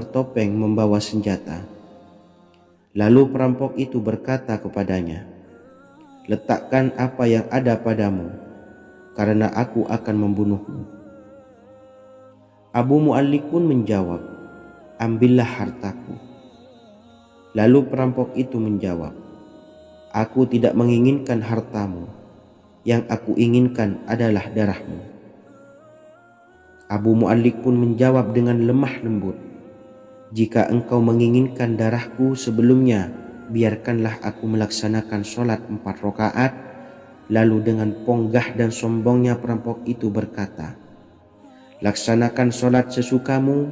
bertopeng membawa senjata. Lalu perampok itu berkata kepadanya, "Letakkan apa yang ada padamu, karena aku akan membunuhmu." Abu Mu'allik pun menjawab, "Ambillah hartaku." Lalu perampok itu menjawab, "Aku tidak menginginkan hartamu, yang aku inginkan adalah darahmu." Abu Mu'allik pun menjawab dengan lemah lembut, "Jika engkau menginginkan darahku sebelumnya, biarkanlah aku melaksanakan sholat 4 rakaat." Lalu dengan ponggah dan sombongnya perampok itu berkata, "Laksanakan sholat sesukamu,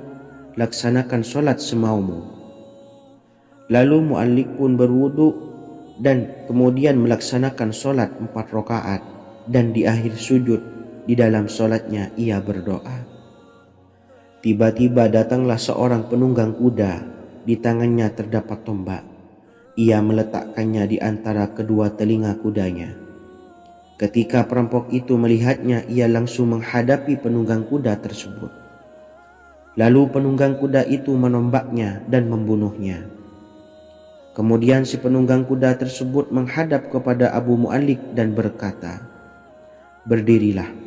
laksanakan sholat semaumu." Lalu Mu'allik pun berwudu dan kemudian melaksanakan sholat 4 rakaat, dan di akhir sujud di dalam sholatnya ia berdoa. Tiba-tiba datanglah seorang penunggang kuda, di tangannya terdapat tombak. Ia meletakkannya di antara kedua telinga kudanya. Ketika perampok itu melihatnya, ia langsung menghadapi penunggang kuda tersebut. Lalu penunggang kuda itu menombaknya dan membunuhnya. Kemudian si penunggang kuda tersebut menghadap kepada Abu Mu'allik dan berkata, "Berdirilah."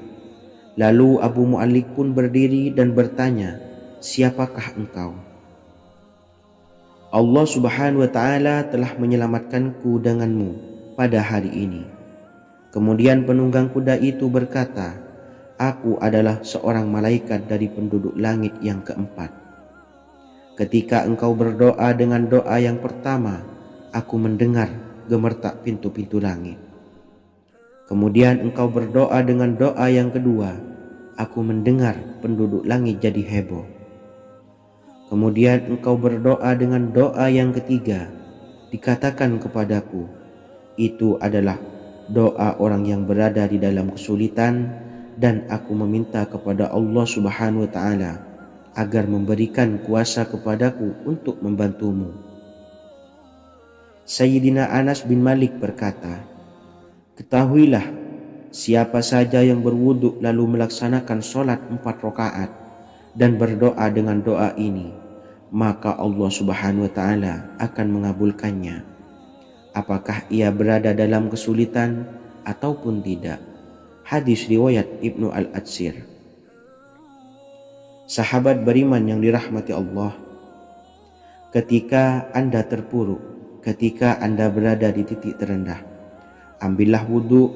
Lalu Abu Mu'allik pun berdiri dan bertanya, "Siapakah engkau?" "Allah Subhanahu wa ta'ala telah menyelamatkanku denganmu pada hari ini." Kemudian penunggang kuda itu berkata, "Aku adalah seorang malaikat dari penduduk langit yang keempat. Ketika engkau berdoa dengan doa yang pertama, aku mendengar gemertak pintu-pintu langit. Kemudian engkau berdoa dengan doa yang kedua, aku mendengar penduduk langit jadi heboh. Kemudian engkau berdoa dengan doa yang ketiga, dikatakan kepadaku, itu adalah doa orang yang berada di dalam kesulitan, dan aku meminta kepada Allah Subhanahu wa ta'ala agar memberikan kuasa kepadaku untuk membantumu." Sayyidina Anas bin Malik berkata, "Ketahuilah, siapa saja yang berwudu lalu melaksanakan sholat 4 rakaat dan berdoa dengan doa ini, maka Allah Subhanahu wa ta'ala akan mengabulkannya, apakah ia berada dalam kesulitan ataupun tidak." Hadis riwayat Ibnu Al-Atsir. Sahabat beriman yang dirahmati Allah, ketika Anda terpuruk, ketika Anda berada di titik terendah, ambillah wudu,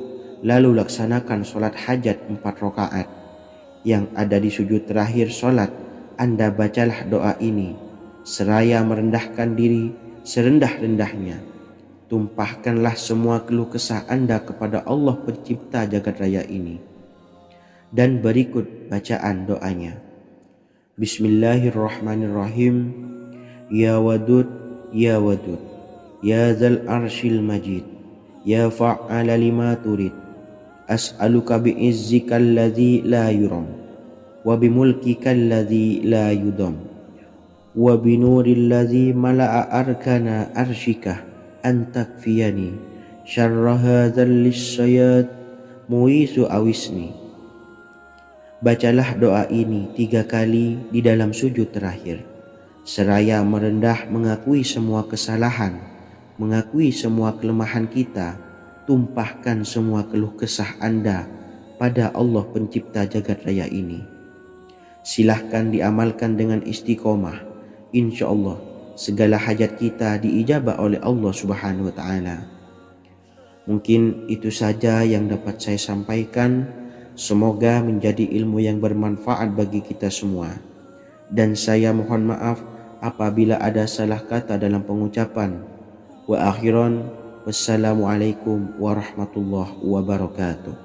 lalu laksanakan sholat hajat 4 rakaat. Yang ada di sujud terakhir sholat, Anda bacalah doa ini, seraya merendahkan diri serendah-rendahnya. Tumpahkanlah semua keluh kesah Anda kepada Allah pencipta jagat raya ini. Dan berikut bacaan doanya. Bismillahirrahmanirrahim. Ya Wadud, Ya Wadud, Ya Zal Arshil Majid, Ya Fa'ala lima turid, as'aluka bi'izzika alladhi la yuram, wa bimulkika alladhi la yudam, wa binuril ladzi mala'a arkana arshika, antakfiyani syarra hadzal lisyayat muisu awisni. Bacalah doa ini 3 kali di dalam sujud terakhir, seraya merendah mengakui semua kesalahan, mengakui semua kelemahan kita. Tumpahkan semua keluh kesah Anda pada Allah pencipta jagat raya ini. Silahkan diamalkan dengan istiqomah. Insya Allah segala hajat kita diijabah oleh Allah Subhanahu wa ta'ala. Mungkin itu saja yang dapat saya sampaikan. Semoga menjadi ilmu yang bermanfaat bagi kita semua. Dan saya mohon maaf apabila ada salah kata dalam pengucapan. Wa akhiran, wassalamualaikum warahmatullahi wabarakatuh.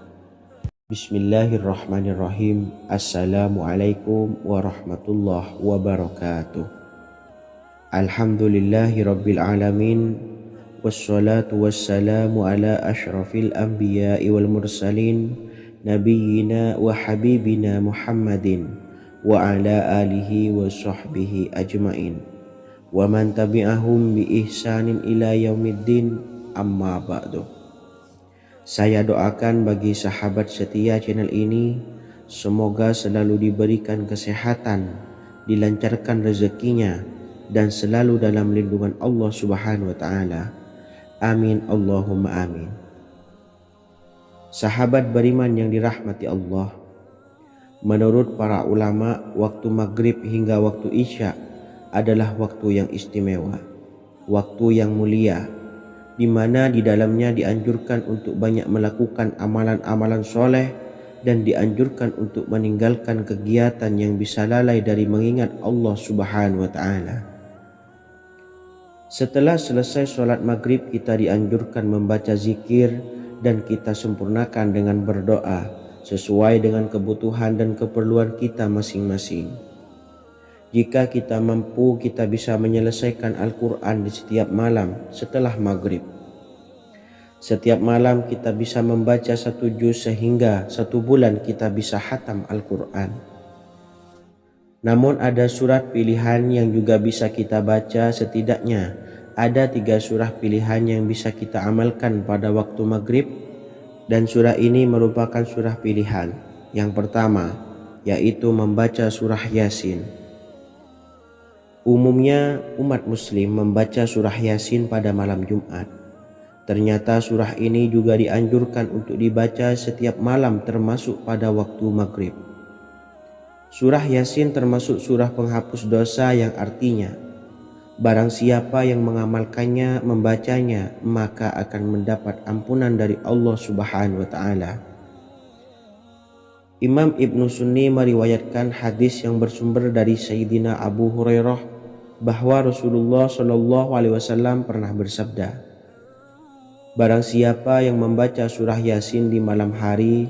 Bismillahirrahmanirrahim. Assalamualaikum warahmatullahi wabarakatuh. Alhamdulillahi rabbil alamin, wassalatu wassalamu ala ashrafil anbiya'i wal mursalin, nabiyyina wa habibina Muhammadin wa ala alihi wa sahbihi ajmain, wa man tabi'ahum bi ihsanin ila yaumiddin, amma ba'du. Saya doakan bagi sahabat setia channel ini, semoga selalu diberikan kesehatan, dilancarkan rezekinya, dan selalu dalam lindungan Allah Subhanahu wa Ta'ala. Amin Allahumma amin. Sahabat beriman yang dirahmati Allah, menurut para ulama, waktu maghrib hingga waktu isya adalah waktu yang istimewa, waktu yang mulia, di mana di dalamnya dianjurkan untuk banyak melakukan amalan-amalan soleh dan dianjurkan untuk meninggalkan kegiatan yang bisa lalai dari mengingat Allah Subhanahu wa Ta'ala. Setelah selesai sholat maghrib, kita dianjurkan membaca zikir dan kita sempurnakan dengan berdoa sesuai dengan kebutuhan dan keperluan kita masing-masing. Jika kita mampu, kita bisa menyelesaikan Al-Quran di setiap malam setelah maghrib. Setiap malam kita bisa membaca 1 juz sehingga 1 bulan kita bisa khatam Al-Quran. Namun ada surat pilihan yang juga bisa kita baca. Setidaknya ada 3 surah pilihan yang bisa kita amalkan pada waktu maghrib, dan surah ini merupakan surah pilihan. Yang pertama yaitu membaca surah Yasin. Umumnya umat muslim membaca surah Yasin pada malam Jumat. Ternyata surah ini juga dianjurkan untuk dibaca setiap malam termasuk pada waktu maghrib. Surah Yasin termasuk surah penghapus dosa yang artinya barang siapa yang mengamalkannya, membacanya, maka akan mendapat ampunan dari Allah Subhanahu wa Ta'ala. Imam Ibnu Sunni meriwayatkan hadis yang bersumber dari Sayyidina Abu Hurairah bahwa Rasulullah Shallallahu Alaihi Wasallam pernah bersabda, barang siapa yang membaca surah Yasin di malam hari,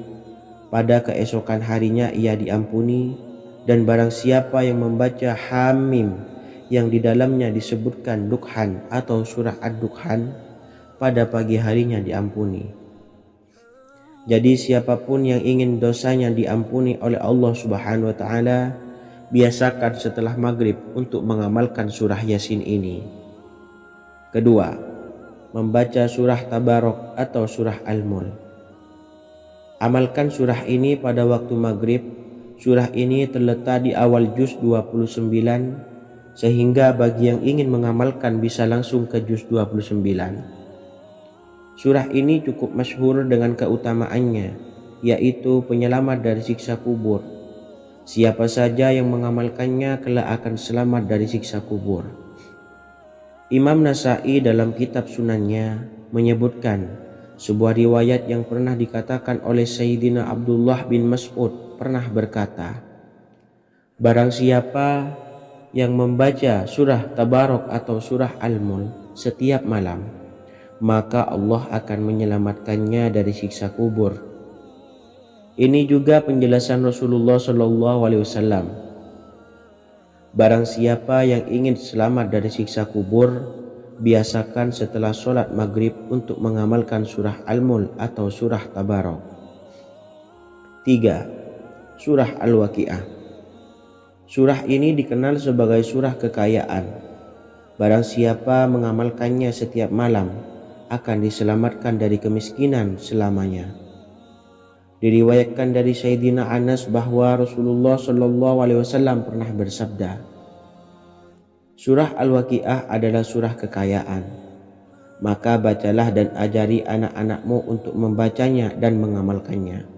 pada keesokan harinya ia diampuni, dan barang siapa yang membaca Hamim yang di dalamnya disebutkan Dukhan atau surah Ad-Dukhan, pada pagi harinya diampuni. Jadi siapapun yang ingin dosanya diampuni oleh Allah Subhanahu wa Ta'ala, biasakan setelah maghrib untuk mengamalkan surah Yasin ini. Kedua, membaca surah Tabarok atau surah Al-Mulk. Amalkan surah ini pada waktu maghrib. Surah ini terletak di awal juz 29, sehingga bagi yang ingin mengamalkan bisa langsung ke juz 29. Surah ini cukup masyhur dengan keutamaannya, yaitu penyelamat dari siksa kubur. Siapa saja yang mengamalkannya kelak akan selamat dari siksa kubur. Imam Nasa'i dalam kitab Sunannya menyebutkan sebuah riwayat yang pernah dikatakan oleh Sayyidina Abdullah bin Mas'ud pernah berkata, barang siapa yang membaca surah Tabarok atau surah Al-Mulk setiap malam, maka Allah akan menyelamatkannya dari siksa kubur. Ini juga penjelasan Rasulullah Shallallahu Alaihi Wasallam. Barang siapa yang ingin selamat dari siksa kubur, biasakan setelah sholat maghrib untuk mengamalkan surah Al-Mulk atau surah Tabarok. 3. Surah Al-Waqi'ah. Surah ini dikenal sebagai surah kekayaan. Barang siapa mengamalkannya setiap malam, akan diselamatkan dari kemiskinan selamanya. Diriwayatkan dari Sayyidina Anas bahwa Rasulullah Shallallahu Alaihi Wasallam pernah bersabda, surah Al-Waqi'ah adalah surah kekayaan. Maka bacalah dan ajari anak-anakmu untuk membacanya dan mengamalkannya.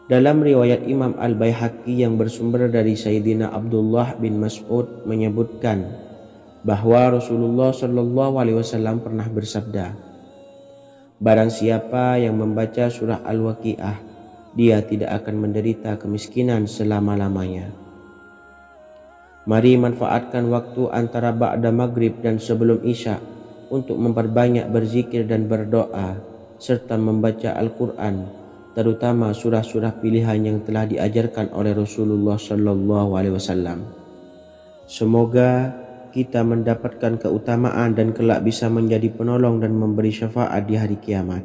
Dalam riwayat Imam Al-Baihaqi yang bersumber dari Sayyidina Abdullah bin Mas'ud menyebutkan bahwa Rasulullah Shallallahu Alaihi Wasallam pernah bersabda, barang siapa yang membaca surah Al-Waqi'ah, dia tidak akan menderita kemiskinan selama-lamanya. Mari manfaatkan waktu antara ba'da maghrib dan sebelum isya untuk memperbanyak berzikir dan berdoa serta membaca Al-Quran, terutama surah-surah pilihan yang telah diajarkan oleh Rasulullah Shallallahu Alaihi Wasallam. Semoga kita mendapatkan keutamaan dan kelak bisa menjadi penolong dan memberi syafaat di hari kiamat.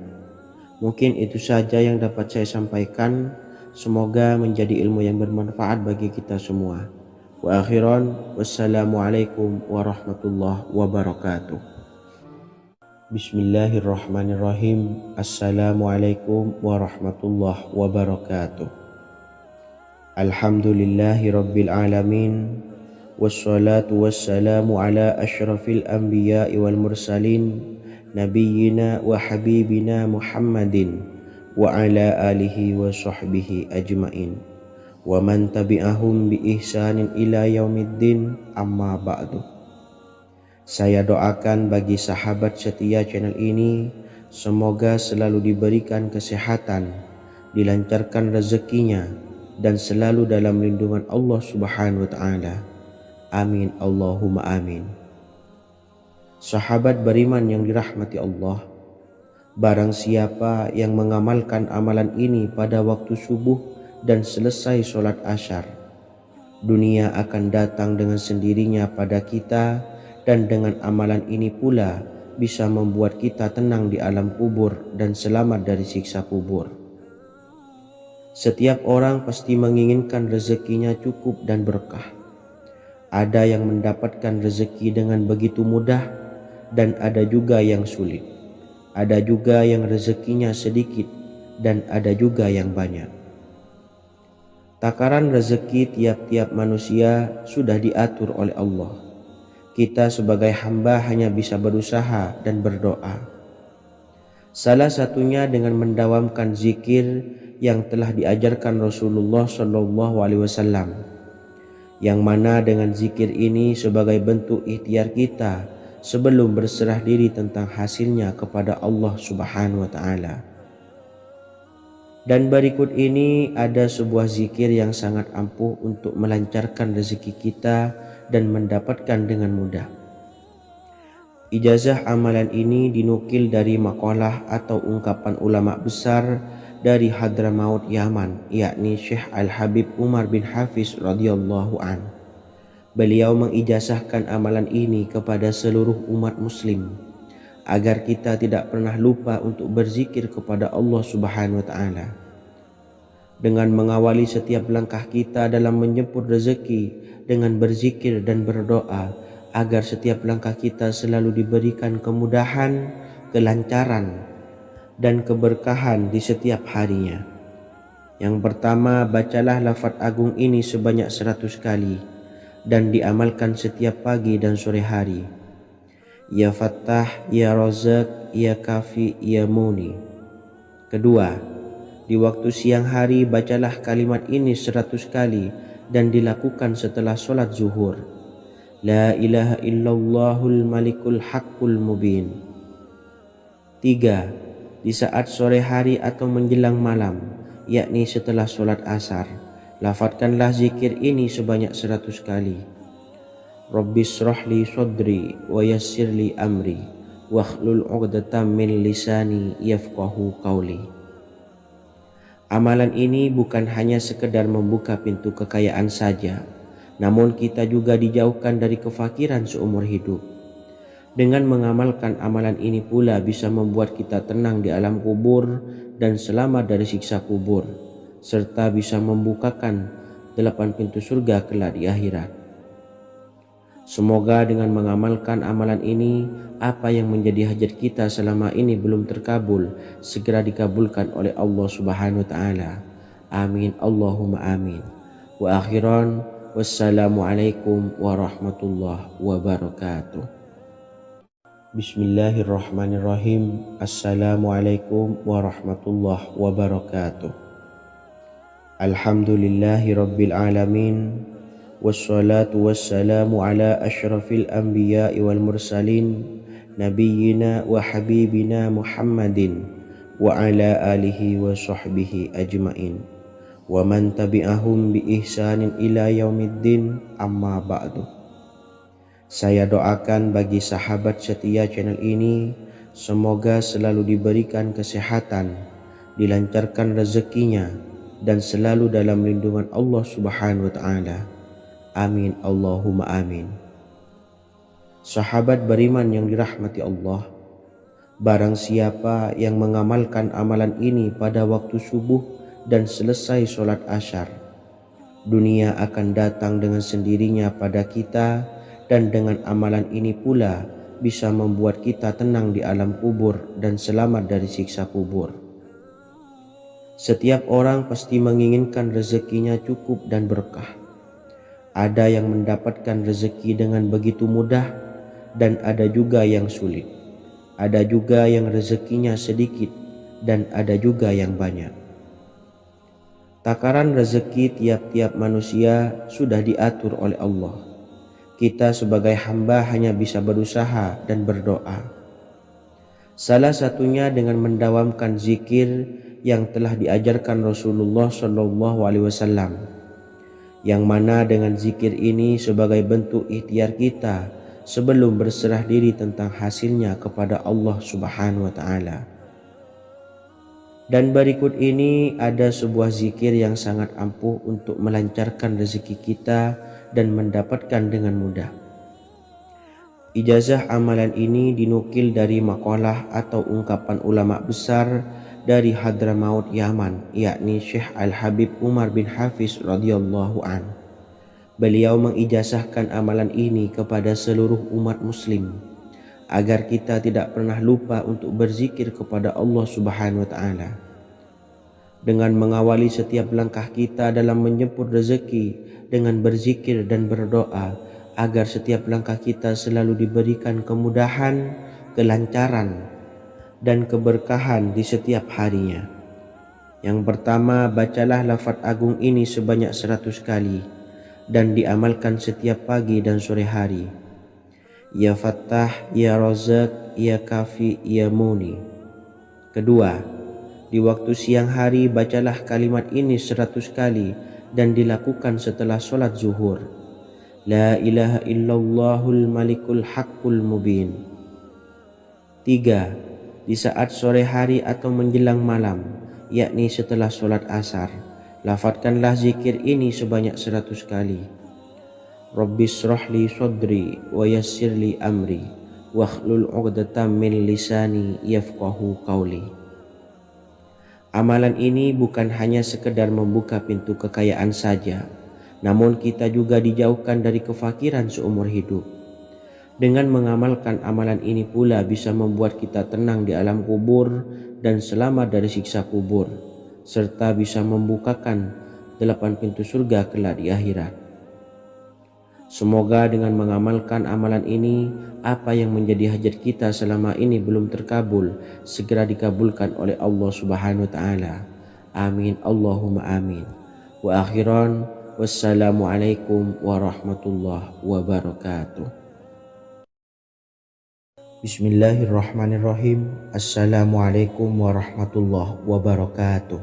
Mungkin itu saja yang dapat saya sampaikan. Semoga menjadi ilmu yang bermanfaat bagi kita semua. Wa akhiran, wassalamualaikum warahmatullahi wabarakatuh. Bismillahirrahmanirrahim. Assalamualaikum warahmatullahi wabarakatuh. Alhamdulillahi Rabbil Alamin. Wassalatu wassalamu ala ashrafil anbiya'i wal mursalin, nabiyyina wa habibina Muhammadin wa ala alihi wa sahbihi ajmain, wa man tabi'ahum bi ihsanin ila yaumiddin, amma ba'du. Saya doakan bagi sahabat setia channel ini, semoga selalu diberikan kesehatan, dilancarkan rezekinya, dan selalu dalam lindungan Allah Subhanahu wa Ta'ala. Amin Allahumma amin. Sahabat beriman yang dirahmati Allah, barang siapa yang mengamalkan amalan ini pada waktu subuh dan selesai sholat asyar, dunia akan datang dengan sendirinya pada kita, dan dengan amalan ini pula bisa membuat kita tenang di alam kubur dan selamat dari siksa kubur. Setiap orang pasti menginginkan rezekinya cukup dan berkah. Ada yang mendapatkan rezeki dengan begitu mudah, dan ada juga yang sulit. Ada juga yang rezekinya sedikit, dan ada juga yang banyak. Takaran rezeki tiap-tiap manusia sudah diatur oleh Allah. Kita sebagai hamba hanya bisa berusaha dan berdoa. Salah satunya dengan mendawamkan zikir yang telah diajarkan Rasulullah SAW, yang mana dengan zikir ini sebagai bentuk ikhtiar kita sebelum berserah diri tentang hasilnya kepada Allah Subhanahu wa Ta'ala. Dan berikut ini ada sebuah zikir yang sangat ampuh untuk melancarkan rezeki kita dan mendapatkan dengan mudah. Ijazah amalan ini dinukil dari makalah atau ungkapan ulama besar dari Hadramaut Yaman, yakni Syekh Al-Habib Umar bin Hafiz radhiyallahu an. Beliau mengijazahkan amalan ini kepada seluruh umat muslim agar kita tidak pernah lupa untuk berzikir kepada Allah Subhanahu wa Ta'ala. Dengan mengawali setiap langkah kita dalam menjemput rezeki dengan berzikir dan berdoa agar setiap langkah kita selalu diberikan kemudahan, kelancaran, dan keberkahan di setiap harinya. Yang pertama, bacalah lafaz agung ini sebanyak 100 kali dan diamalkan setiap pagi dan sore hari. Ya Fattah, Ya Razak, Ya Kafi, Ya Muni. Kedua, di waktu siang hari bacalah kalimat ini 100 kali dan dilakukan setelah sholat zuhur. La ilaha illallahul malikul haqqul mubin. Tiga, di saat sore hari atau menjelang malam, yakni setelah sholat asar, lafadzkanlah zikir ini sebanyak 100 kali. Rabbishrahli sodri wa yassirli amri wahlul 'uqdatam min lisani yafqahu qawli. Amalan ini bukan hanya sekedar membuka pintu kekayaan saja, namun kita juga dijauhkan dari kefakiran seumur hidup. Dengan mengamalkan amalan ini pula bisa membuat kita tenang di alam kubur dan selamat dari siksa kubur, serta bisa membukakan 8 pintu surga kelak di akhirat. Semoga dengan mengamalkan amalan ini, apa yang menjadi hajat kita selama ini belum terkabul, segera dikabulkan oleh Allah Subhanahu wa Ta'ala. Amin Allahumma amin. Wa akhiran, wassalamualaikum warahmatullahi wabarakatuh. Bismillahirrahmanirrahim. Assalamualaikum warahmatullahi wabarakatuh. Alhamdulillahi Rabbil Alamin. Wassalatu wassalamu ala ashrafil anbiya'i wal mursalin, nabiyyina wa habibina Muhammadin wa ala alihi wa sahbihi ajmain, wa man tabi'ahum bi ihsanin ila yaumiddin, amma ba'du. Saya doakan bagi sahabat setia channel ini, semoga selalu diberikan kesehatan, dilancarkan rezekinya, dan selalu dalam lindungan Allah Subhanahu wa Ta'ala. Amin Allahumma amin. Sahabat beriman yang dirahmati Allah, barang siapa yang mengamalkan amalan ini pada waktu subuh dan selesai sholat asyar, dunia akan datang dengan sendirinya pada kita, dan dengan amalan ini pula bisa membuat kita tenang di alam kubur dan selamat dari siksa kubur. Setiap orang pasti menginginkan rezekinya cukup dan berkah. Ada yang mendapatkan rezeki dengan begitu mudah dan ada juga yang sulit. Ada juga yang rezekinya sedikit dan ada juga yang banyak. Takaran rezeki tiap-tiap manusia sudah diatur oleh Allah. Kita sebagai hamba hanya bisa berusaha dan berdoa. Salah satunya dengan mendawamkan zikir yang telah diajarkan Rasulullah SAW, yang mana dengan zikir ini sebagai bentuk ikhtiar kita sebelum berserah diri tentang hasilnya kepada Allah Subhanahu wa Ta'ala. Dan berikut ini ada sebuah zikir yang sangat ampuh untuk melancarkan rezeki kita dan mendapatkan dengan mudah. Ijazah amalan ini dinukil dari makalah atau ungkapan ulama besar dari Hadramaut Yaman, yakni Syekh Al-Habib Umar bin Hafiz radhiyallahu an. Beliau mengijazahkan amalan ini kepada seluruh umat muslim agar kita tidak pernah lupa untuk berzikir kepada Allah Subhanahu wa Ta'ala. Dengan mengawali setiap langkah kita dalam menjemput rezeki dengan berzikir dan berdoa agar setiap langkah kita selalu diberikan kemudahan, kelancaran, dan keberkahan di setiap harinya. Yang pertama, bacalah lafaz agung ini sebanyak 100 kali dan diamalkan setiap pagi dan sore hari. Ya Fattah, Ya Razak, Ya Kafi, Ya Muni. Kedua, di waktu siang hari bacalah kalimat ini 100 kali dan dilakukan setelah sholat zuhur. La ilaha illallahul malikul haqqul mubin. 3. Di saat sore hari atau menjelang malam, yakni setelah sholat asar, lafadzkanlah zikir ini sebanyak 100 kali. Rabbis shrahli sadri wa yassirli amri wakhlul 'uqdatam min lisani yafqahu qawli. Amalan ini bukan hanya sekedar membuka pintu kekayaan saja, namun kita juga dijauhkan dari kefakiran seumur hidup. Dengan mengamalkan amalan ini pula bisa membuat kita tenang di alam kubur dan selamat dari siksa kubur, serta bisa membukakan 8 pintu surga kelak di akhirat. Semoga dengan mengamalkan amalan ini, apa yang menjadi hajat kita selama ini belum terkabul, segera dikabulkan oleh Allah Subhanahu wa Ta'ala. Amin, Allahumma amin. Wa akhiran, wassalamualaikum warahmatullahi wabarakatuh. Bismillahirrahmanirrahim. Assalamualaikum warahmatullahi wabarakatuh.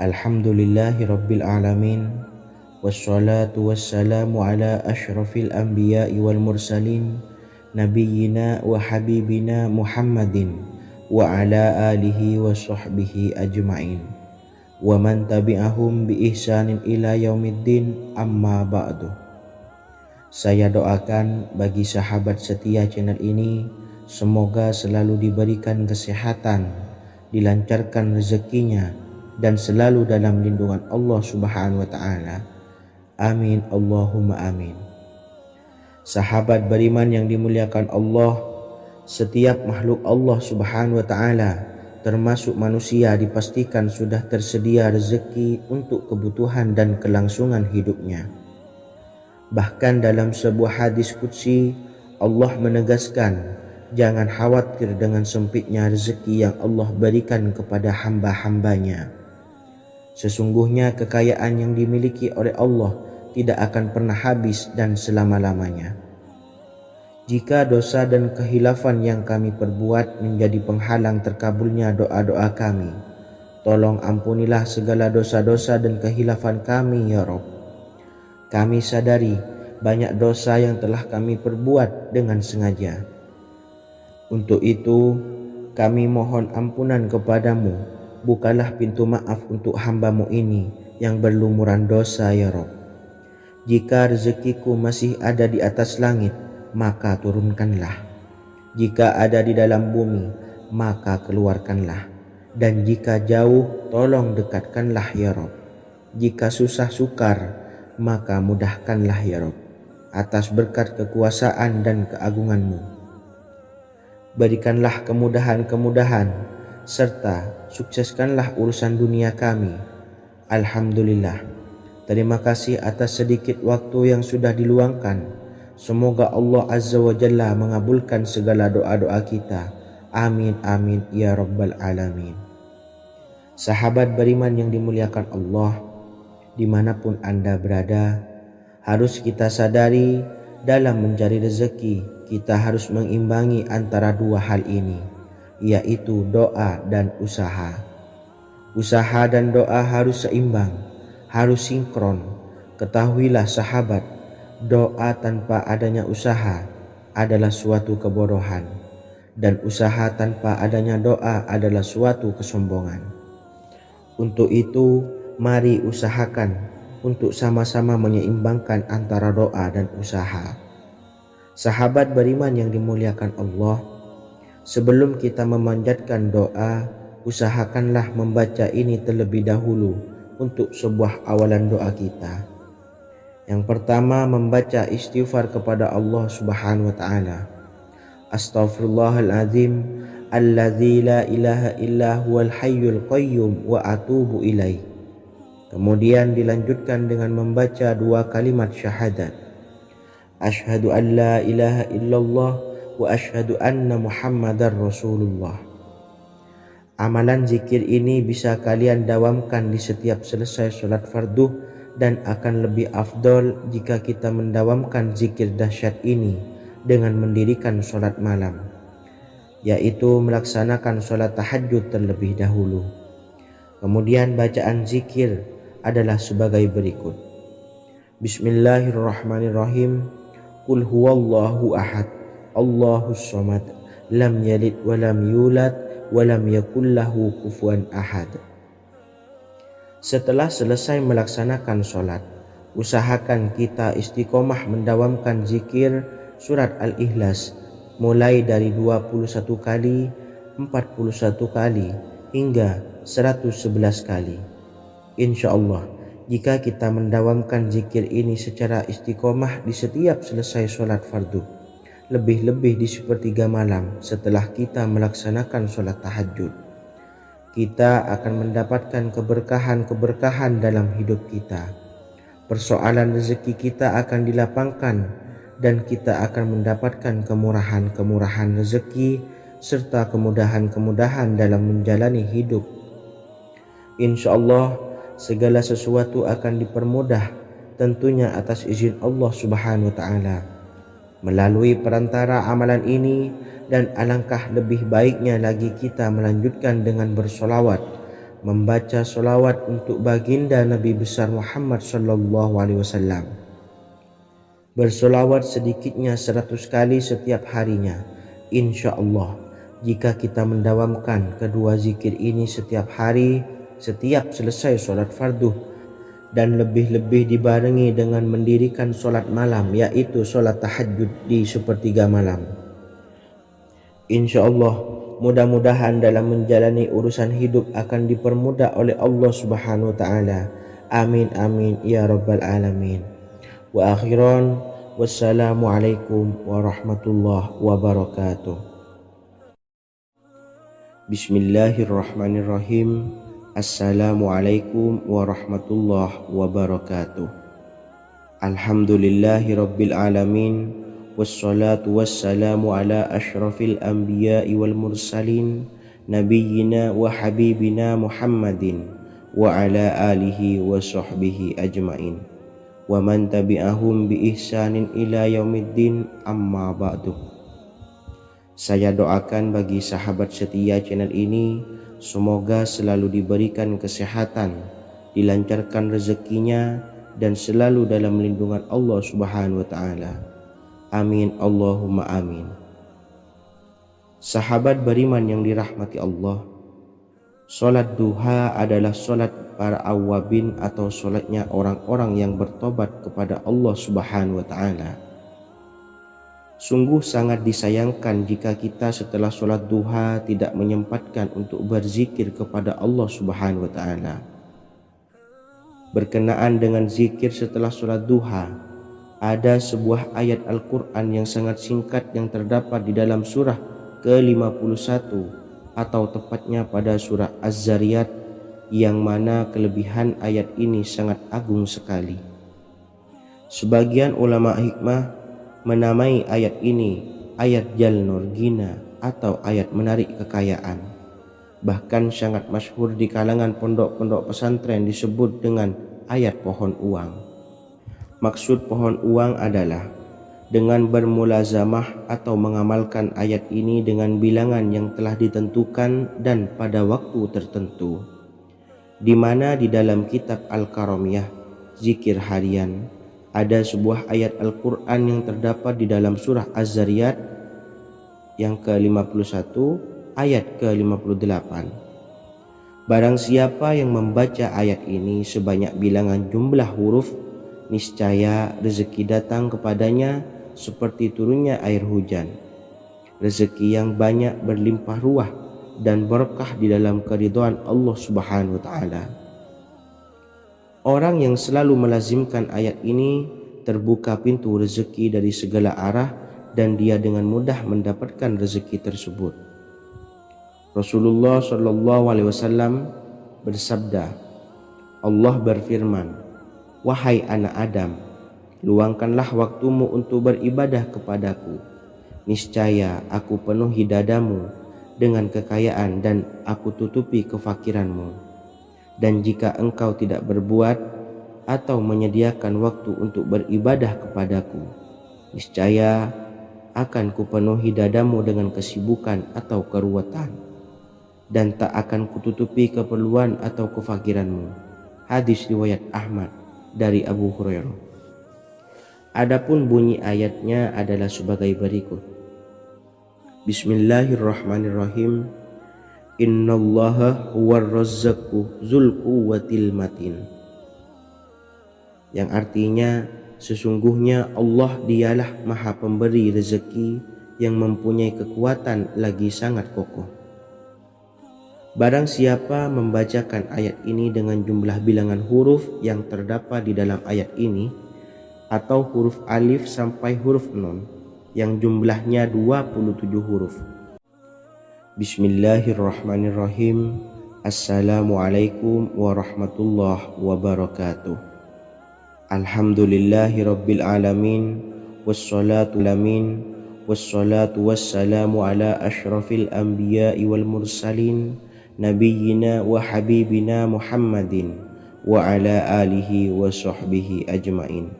Alhamdulillahi rabbil alamin. Wassalatu wassalamu ala ashrafil anbiya'i wal mursalin nabiyyina wa habibina Muhammadin wa ala alihi wa sahbihi ajma'in wa man tabi'ahum bi ihsanin ila yaumiddin, amma ba'du. Saya doakan bagi sahabat setia channel ini, semoga selalu diberikan kesehatan, dilancarkan rezekinya, dan selalu dalam lindungan Allah Subhanahu wa Ta'ala. Amin, Allahumma amin. Sahabat beriman yang dimuliakan Allah, setiap makhluk Allah Subhanahu wa Ta'ala termasuk manusia dipastikan sudah tersedia rezeki untuk kebutuhan dan kelangsungan hidupnya. Bahkan dalam sebuah hadis qudsi, Allah menegaskan, jangan khawatir dengan sempitnya rezeki yang Allah berikan kepada hamba-hambanya. Sesungguhnya kekayaan yang dimiliki oleh Allah tidak akan pernah habis dan selama-lamanya. Jika dosa dan kehilafan yang kami perbuat menjadi penghalang terkabulnya doa-doa kami, tolong ampunilah segala dosa-dosa dan kehilafan kami ya Rabb. Kami sadari banyak dosa yang telah kami perbuat dengan sengaja. Untuk itu kami mohon ampunan kepadamu. Bukalah pintu maaf untuk hamba-Mu ini yang berlumuran dosa ya Rabb. Jika rezekiku masih ada di atas langit, maka turunkanlah. Jika ada di dalam bumi, maka keluarkanlah. Dan jika jauh, tolong dekatkanlah ya Rabb. Jika susah sukar, maka mudahkanlah ya Rabb, atas berkat kekuasaan dan keagungan-Mu. Berikanlah kemudahan-kemudahan serta sukseskanlah urusan dunia kami. Alhamdulillah. Terima kasih atas sedikit waktu yang sudah diluangkan. Semoga Allah Azza wa Jalla mengabulkan segala doa-doa kita. Amin amin ya rabbal alamin. Sahabat beriman yang dimuliakan Allah, dimanapun Anda berada, harus kita sadari dalam mencari rezeki kita harus mengimbangi antara dua hal ini, yaitu doa dan usaha. Usaha dan doa harus seimbang, harus sinkron. Ketahuilah sahabat, doa tanpa adanya usaha adalah suatu kebodohan, dan usaha tanpa adanya doa adalah suatu kesombongan. Untuk itu, mari usahakan untuk sama-sama menyeimbangkan antara doa dan usaha. Sahabat beriman yang dimuliakan Allah, sebelum kita memanjatkan doa, usahakanlah membaca ini terlebih dahulu untuk sebuah awalan doa kita. Yang pertama, membaca istighfar kepada Allah Subhanahu wa taala. Astaghfirullahaladzim alladzi la ilaha illa huwal hayyul qayyum wa atubu ilaih. Kemudian dilanjutkan dengan membaca dua kalimat syahadat. Asyhadu an la ilaha illallah wa asyhadu anna Muhammadar Rasulullah. Amalan zikir ini bisa kalian dawamkan di setiap selesai sholat fardu, dan akan lebih afdol jika kita mendawamkan zikir dahsyat ini dengan mendirikan sholat malam, yaitu melaksanakan sholat tahajud terlebih dahulu. Kemudian bacaan zikir adalah sebagai berikut. Bismillahirrahmanirrahim. Qul huwallahu ahad, Allahus samad, lam yalid wa lam yulad wa lam yakul lahu kufuwan ahad. Setelah selesai melaksanakan sholat, usahakan kita istiqomah mendawamkan zikir surat Al-Ikhlas mulai dari 21 kali, 41 kali, hingga 111 kali. Insya Allah, jika kita mendawamkan zikir ini secara istiqomah di setiap selesai sholat fardu, lebih-lebih di sepertiga malam setelah kita melaksanakan sholat tahajud, kita akan mendapatkan keberkahan-keberkahan dalam hidup kita. Persoalan rezeki kita akan dilapangkan, dan kita akan mendapatkan kemurahan-kemurahan rezeki serta kemudahan-kemudahan dalam menjalani hidup. Insya Allah, segala sesuatu akan dipermudah, tentunya atas izin Allah Subhanahu wa taala melalui perantara amalan ini, dan alangkah lebih baiknya lagi kita melanjutkan dengan bersolawat, membaca solawat untuk baginda Nabi besar Muhammad sallallahu alaihi wasallam. Bersolawat sedikitnya 100 kali setiap harinya. Insya Allah, jika kita mendawamkan kedua zikir ini setiap hari, setiap selesai sholat fardu, dan lebih-lebih dibarengi dengan mendirikan sholat malam, yaitu sholat tahajud di sepertiga malam, insya Allah mudah-mudahan dalam menjalani urusan hidup akan dipermudah oleh Allah Subhanahu wa ta'ala. Amin amin ya rabbal alamin. Wa akhiran, wassalamualaikum warahmatullahi wabarakatuh. Bismillahirrahmanirrahim. Assalamualaikum warahmatullahi wabarakatuh. Alhamdulillahi rabbil alamin, wassalatu wassalamu ala ashrafil anbiya'i wal mursalin, nabiyyina wa habibina Muhammadin wa ala alihi wa sahbihi ajmain, wa man tabi'ahum bi ihsanin ila yaumiddin, amma ba'du. Saya doakan bagi sahabat setia channel ini, semoga selalu diberikan kesehatan, dilancarkan rezekinya, dan selalu dalam lindungan Allah Subhanahu wa ta'ala. Amin Allahumma amin. Sahabat beriman yang dirahmati Allah, sholat duha adalah sholat para awabin atau sholatnya orang-orang yang bertobat kepada Allah Subhanahu wa ta'ala. Sungguh sangat disayangkan jika kita setelah sholat duha tidak menyempatkan untuk berzikir kepada Allah Subhanahu wa ta'ala. Berkenaan dengan zikir setelah sholat duha, ada sebuah ayat Al-Quran yang sangat singkat yang terdapat di dalam surah ke-51 atau tepatnya pada surah Az-Zariyat, yang mana kelebihan ayat ini sangat agung sekali. Sebagian ulama hikmah menamai ayat ini ayat Jalnur Gina atau ayat menarik kekayaan. Bahkan sangat masyhur di kalangan pondok-pondok pesantren disebut dengan ayat pohon uang. Maksud pohon uang adalah dengan bermulazamah atau mengamalkan ayat ini dengan bilangan yang telah ditentukan dan pada waktu tertentu, di mana di dalam kitab Al-Karamiyah Zikir Harian ada sebuah ayat Al-Quran yang terdapat di dalam surah Az-Zariyat yang ke-51 ayat ke-58. Barang siapa yang membaca ayat ini sebanyak bilangan jumlah huruf, niscaya rezeki datang kepadanya seperti turunnya air hujan. Rezeki yang banyak berlimpah ruah dan berkah di dalam keridhaan Allah Subhanahu wa taala. Orang yang selalu melazimkan ayat ini terbuka pintu rezeki dari segala arah dan dia dengan mudah mendapatkan rezeki tersebut. Rasulullah Shallallahu Alaihi Wasallam bersabda, Allah berfirman, wahai anak Adam, luangkanlah waktumu untuk beribadah kepadaku. Niscaya aku penuhi dadamu dengan kekayaan dan aku tutupi kefakiranmu. Dan jika engkau tidak berbuat atau menyediakan waktu untuk beribadah kepadaku, niscaya akan kupenuhi dadamu dengan kesibukan atau keruwetan, dan tak akan kututupi keperluan atau kefakiranmu. Hadis riwayat Ahmad dari Abu Hurairah. Adapun bunyi ayatnya adalah sebagai berikut. Bismillahirrahmanirrahim. Innallaha huwar razzaqu dzul quwwatil matin. Yang artinya, sesungguhnya Allah dialah maha pemberi rezeki yang mempunyai kekuatan lagi sangat kokoh. Barang siapa membacakan ayat ini dengan jumlah bilangan huruf yang terdapat di dalam ayat ini, atau huruf alif sampai huruf nun yang jumlahnya 27 huruf. Bismillahirrahmanirrahim. Assalamualaikum warahmatullahi wabarakatuh. Alhamdulillahi rabbil alamin. Wassalatu wassalamu ala ashrafil anbiya'i wal mursalin, nabiyyina wa habibina Muhammadin wa ala alihi wa sahbihi ajmain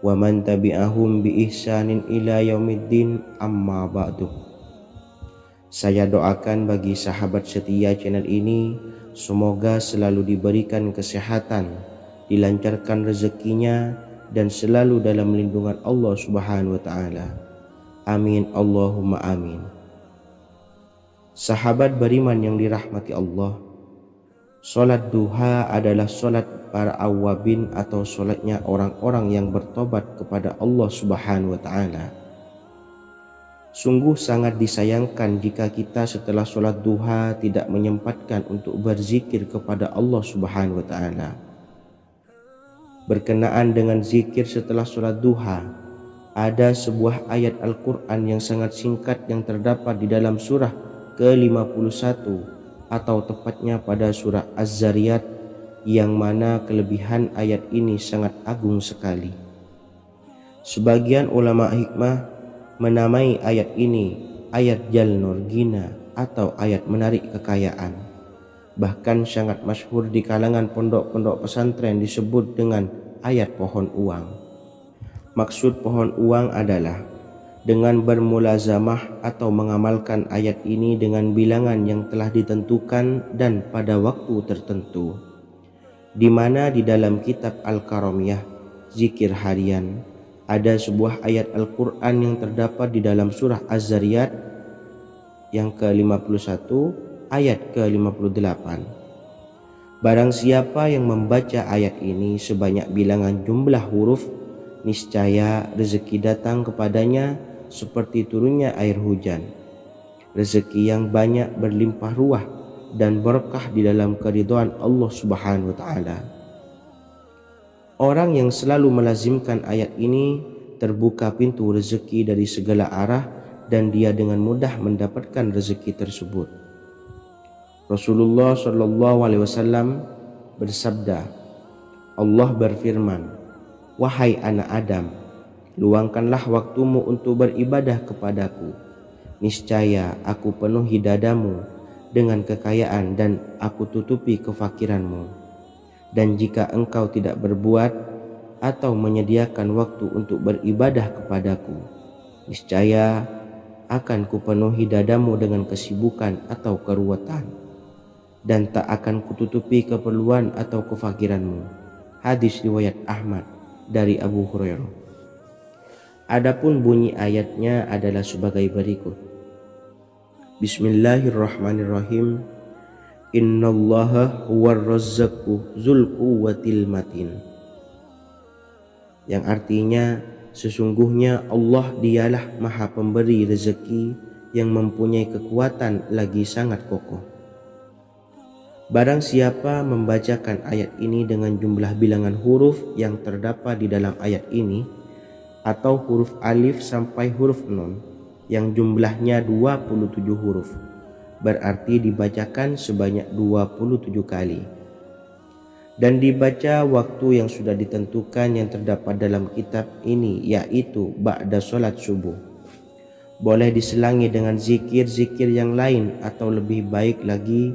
wa man tabi'ahum bi ihsanin ila yaumiddin, amma ba'du. Saya doakan bagi sahabat setia channel ini, semoga selalu diberikan kesehatan, dilancarkan rezekinya, dan selalu dalam lindungan Allah Subhanahu wa taala. Amin Allahumma amin. Sahabat beriman yang dirahmati Allah, salat duha adalah salat para awabin atau salatnya orang-orang yang bertobat kepada Allah Subhanahu wa taala. Sungguh sangat disayangkan jika kita setelah sholat duha tidak menyempatkan untuk berzikir kepada Allah Subhanahu wa taala. Berkenaan dengan zikir setelah sholat duha, ada sebuah ayat Al-Quran yang sangat singkat yang terdapat di dalam surah ke-51 atau tepatnya pada surah Az-Zariyat, yang mana kelebihan ayat ini sangat agung sekali. Sebagian ulama hikmah menamai ayat ini ayat Jalnur Gina atau ayat menarik kekayaan. Bahkan sangat masyhur di kalangan pondok-pondok pesantren disebut dengan ayat pohon uang. Maksud pohon uang adalah dengan bermulazamah atau mengamalkan ayat ini dengan bilangan yang telah ditentukan dan pada waktu tertentu, di mana di dalam kitab Al-Karamiyah Zikir Harian ada sebuah ayat Al-Quran yang terdapat di dalam surah Az-Zariyat yang ke-51 ayat ke-58. Barang siapa yang membaca ayat ini sebanyak bilangan jumlah huruf, niscaya rezeki datang kepadanya seperti turunnya air hujan. Rezeki yang banyak berlimpah ruah dan berkah di dalam keridhaan Allah Subhanahu wa taala. Orang yang selalu melazimkan ayat ini terbuka pintu rezeki dari segala arah dan dia dengan mudah mendapatkan rezeki tersebut. Rasulullah Shallallahu Alaihi Wasallam bersabda, Allah berfirman, wahai anak Adam, luangkanlah waktumu untuk beribadah kepadaku. Niscaya aku penuhi dadamu dengan kekayaan dan aku tutupi kefakiranmu. Dan jika engkau tidak berbuat atau menyediakan waktu untuk beribadah kepadaku, niscaya akan kupenuhi dadamu dengan kesibukan atau keruwetan, dan tak akan kututupi keperluan atau kefakiranmu. Hadis riwayat Ahmad dari Abu Hurairah. Adapun bunyi ayatnya adalah sebagai berikut. Bismillahirrahmanirrahim. Innallaha huwar razzaqu dzul quwwatil matin. Yang artinya, sesungguhnya Allah dialah maha pemberi rezeki yang mempunyai kekuatan lagi sangat kokoh. Barang siapa membacakan ayat ini dengan jumlah bilangan huruf yang terdapat di dalam ayat ini, atau huruf alif sampai huruf nun yang jumlahnya 27 huruf, berarti dibacakan sebanyak 27 kali. Dan dibaca waktu yang sudah ditentukan yang terdapat dalam kitab ini, yaitu ba'da sholat subuh. Boleh diselangi dengan zikir-zikir yang lain atau lebih baik lagi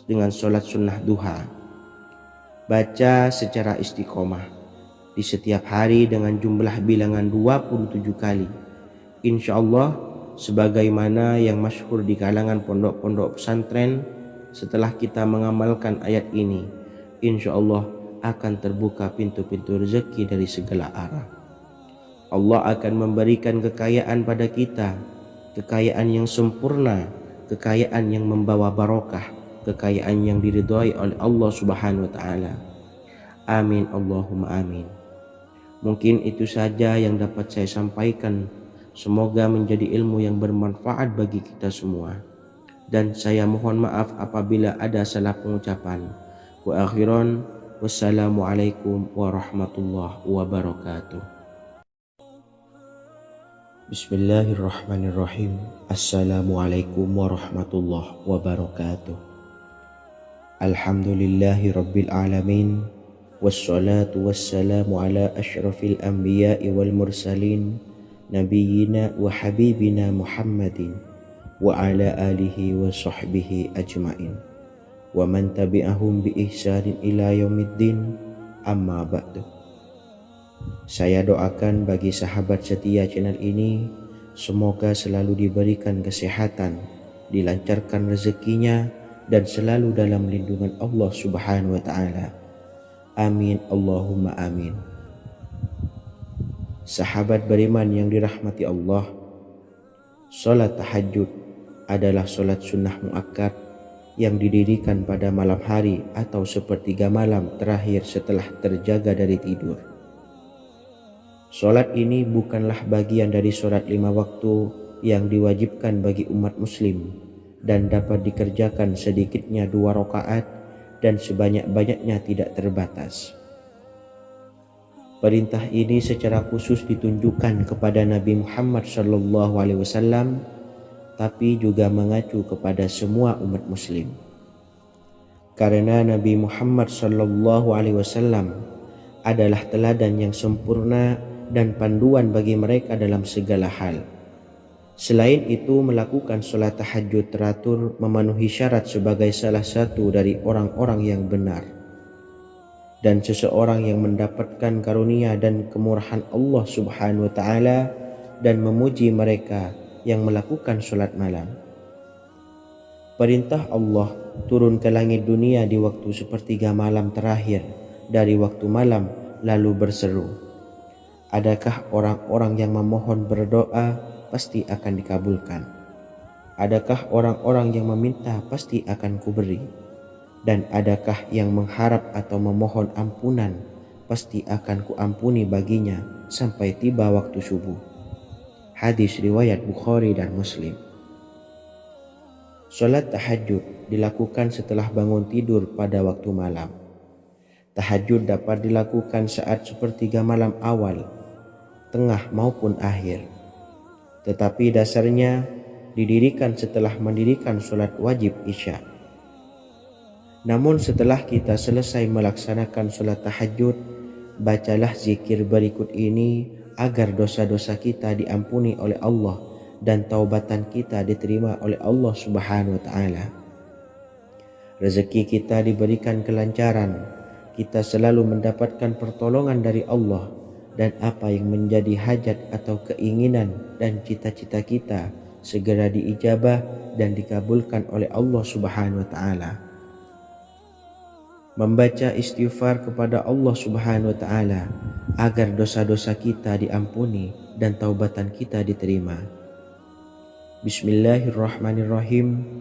dengan sholat sunnah duha. Baca secara istiqomah di setiap hari dengan jumlah bilangan 27 kali. Insya Allah, sebagaimana yang masyhur di kalangan pondok-pondok pesantren, setelah kita mengamalkan ayat ini, insya Allah akan terbuka pintu-pintu rezeki dari segala arah. Allah akan memberikan kekayaan pada kita, kekayaan yang sempurna, kekayaan yang membawa barokah, kekayaan yang diridhai oleh Allah Subhanahu wa taala. Amin Allahumma amin. Mungkin itu saja yang dapat saya sampaikan. Semoga menjadi ilmu yang bermanfaat bagi kita semua. Dan saya mohon maaf apabila ada salah pengucapan. Wa akhiran, wassalamualaikum warahmatullahi wabarakatuh. Bismillahirrahmanirrahim. Assalamualaikum warahmatullahi wabarakatuh. Alhamdulillahi rabbil alamin. Wassalatu wassalamu ala ashrafil anbiya'i wal mursalin, nabiyyina wa habibina Muhammadin wa ala alihi wa sahbihi ajmain wa man tabi'ahum bi ihsanin ila yaumiddin, amma ba'du. Saya doakan bagi sahabat setia channel ini, semoga selalu diberikan kesehatan, dilancarkan rezekinya, dan selalu dalam lindungan Allah Subhanahu wa taala. Amin Allahumma amin. Sahabat beriman yang dirahmati Allah, salat tahajud adalah salat sunnah muakkad yang didirikan pada malam hari atau sepertiga malam terakhir setelah terjaga dari tidur. Salat ini bukanlah bagian dari salat 5 waktu yang diwajibkan bagi umat muslim dan dapat dikerjakan sedikitnya 2 rakaat dan sebanyak-banyaknya tidak terbatas. Perintah ini secara khusus ditunjukkan kepada Nabi Muhammad SAW, tapi juga mengacu kepada semua umat muslim. Karena Nabi Muhammad SAW adalah teladan yang sempurna dan panduan bagi mereka dalam segala hal. Selain itu, melakukan sholat tahajud teratur memenuhi syarat sebagai salah satu dari orang-orang yang benar. Dan seseorang yang mendapatkan karunia dan kemurahan Allah Subhanahu wa taala dan memuji mereka yang melakukan sholat malam. Perintah Allah turun ke langit dunia di waktu sepertiga malam terakhir dari waktu malam lalu berseru, adakah orang-orang yang memohon berdoa pasti akan dikabulkan? Adakah orang-orang yang meminta pasti akan kuberi? Dan adakah yang mengharap atau memohon ampunan pasti akan kuampuni baginya sampai tiba waktu subuh. Hadis riwayat Bukhari dan Muslim. Salat tahajud dilakukan setelah bangun tidur pada waktu malam. Tahajud dapat dilakukan saat sepertiga malam awal, tengah maupun akhir. Tetapi dasarnya didirikan setelah mendirikan sholat wajib Isya. Namun setelah kita selesai melaksanakan sholat tahajud, bacalah zikir berikut ini agar dosa-dosa kita diampuni oleh Allah dan taubatan kita diterima oleh Allah Subhanahu wa taala. Rezeki kita diberikan kelancaran, kita selalu mendapatkan pertolongan dari Allah, dan apa yang menjadi hajat atau keinginan dan cita-cita kita segera diijabah dan dikabulkan oleh Allah Subhanahu wa taala. Membaca istighfar kepada Allah Subhanahu wa taala agar dosa-dosa kita diampuni dan taubatan kita diterima. Bismillahirrahmanirrahim.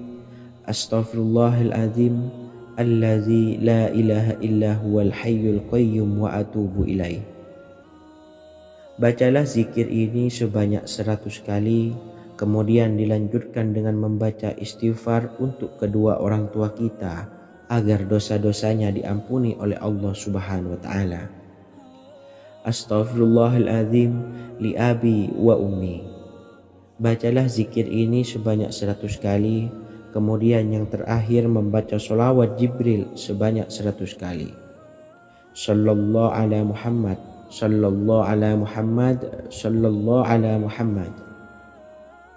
Astaghfirullahaladzim allazi la ilaha illa huwal hayyul qayyum wa atubu ilaih. Bacalah zikir ini sebanyak 100 kali, kemudian dilanjutkan dengan membaca istighfar untuk kedua orang tua kita agar dosa-dosanya diampuni oleh Allah Subhanahu wa taala. Astaghfirullahaladzim li abi wa ummi. Bacalah zikir ini sebanyak 100 kali, kemudian yang terakhir membaca sholawat Jibril sebanyak 100 kali. Sallallahu ala Muhammad, sallallahu ala Muhammad, sallallahu ala Muhammad.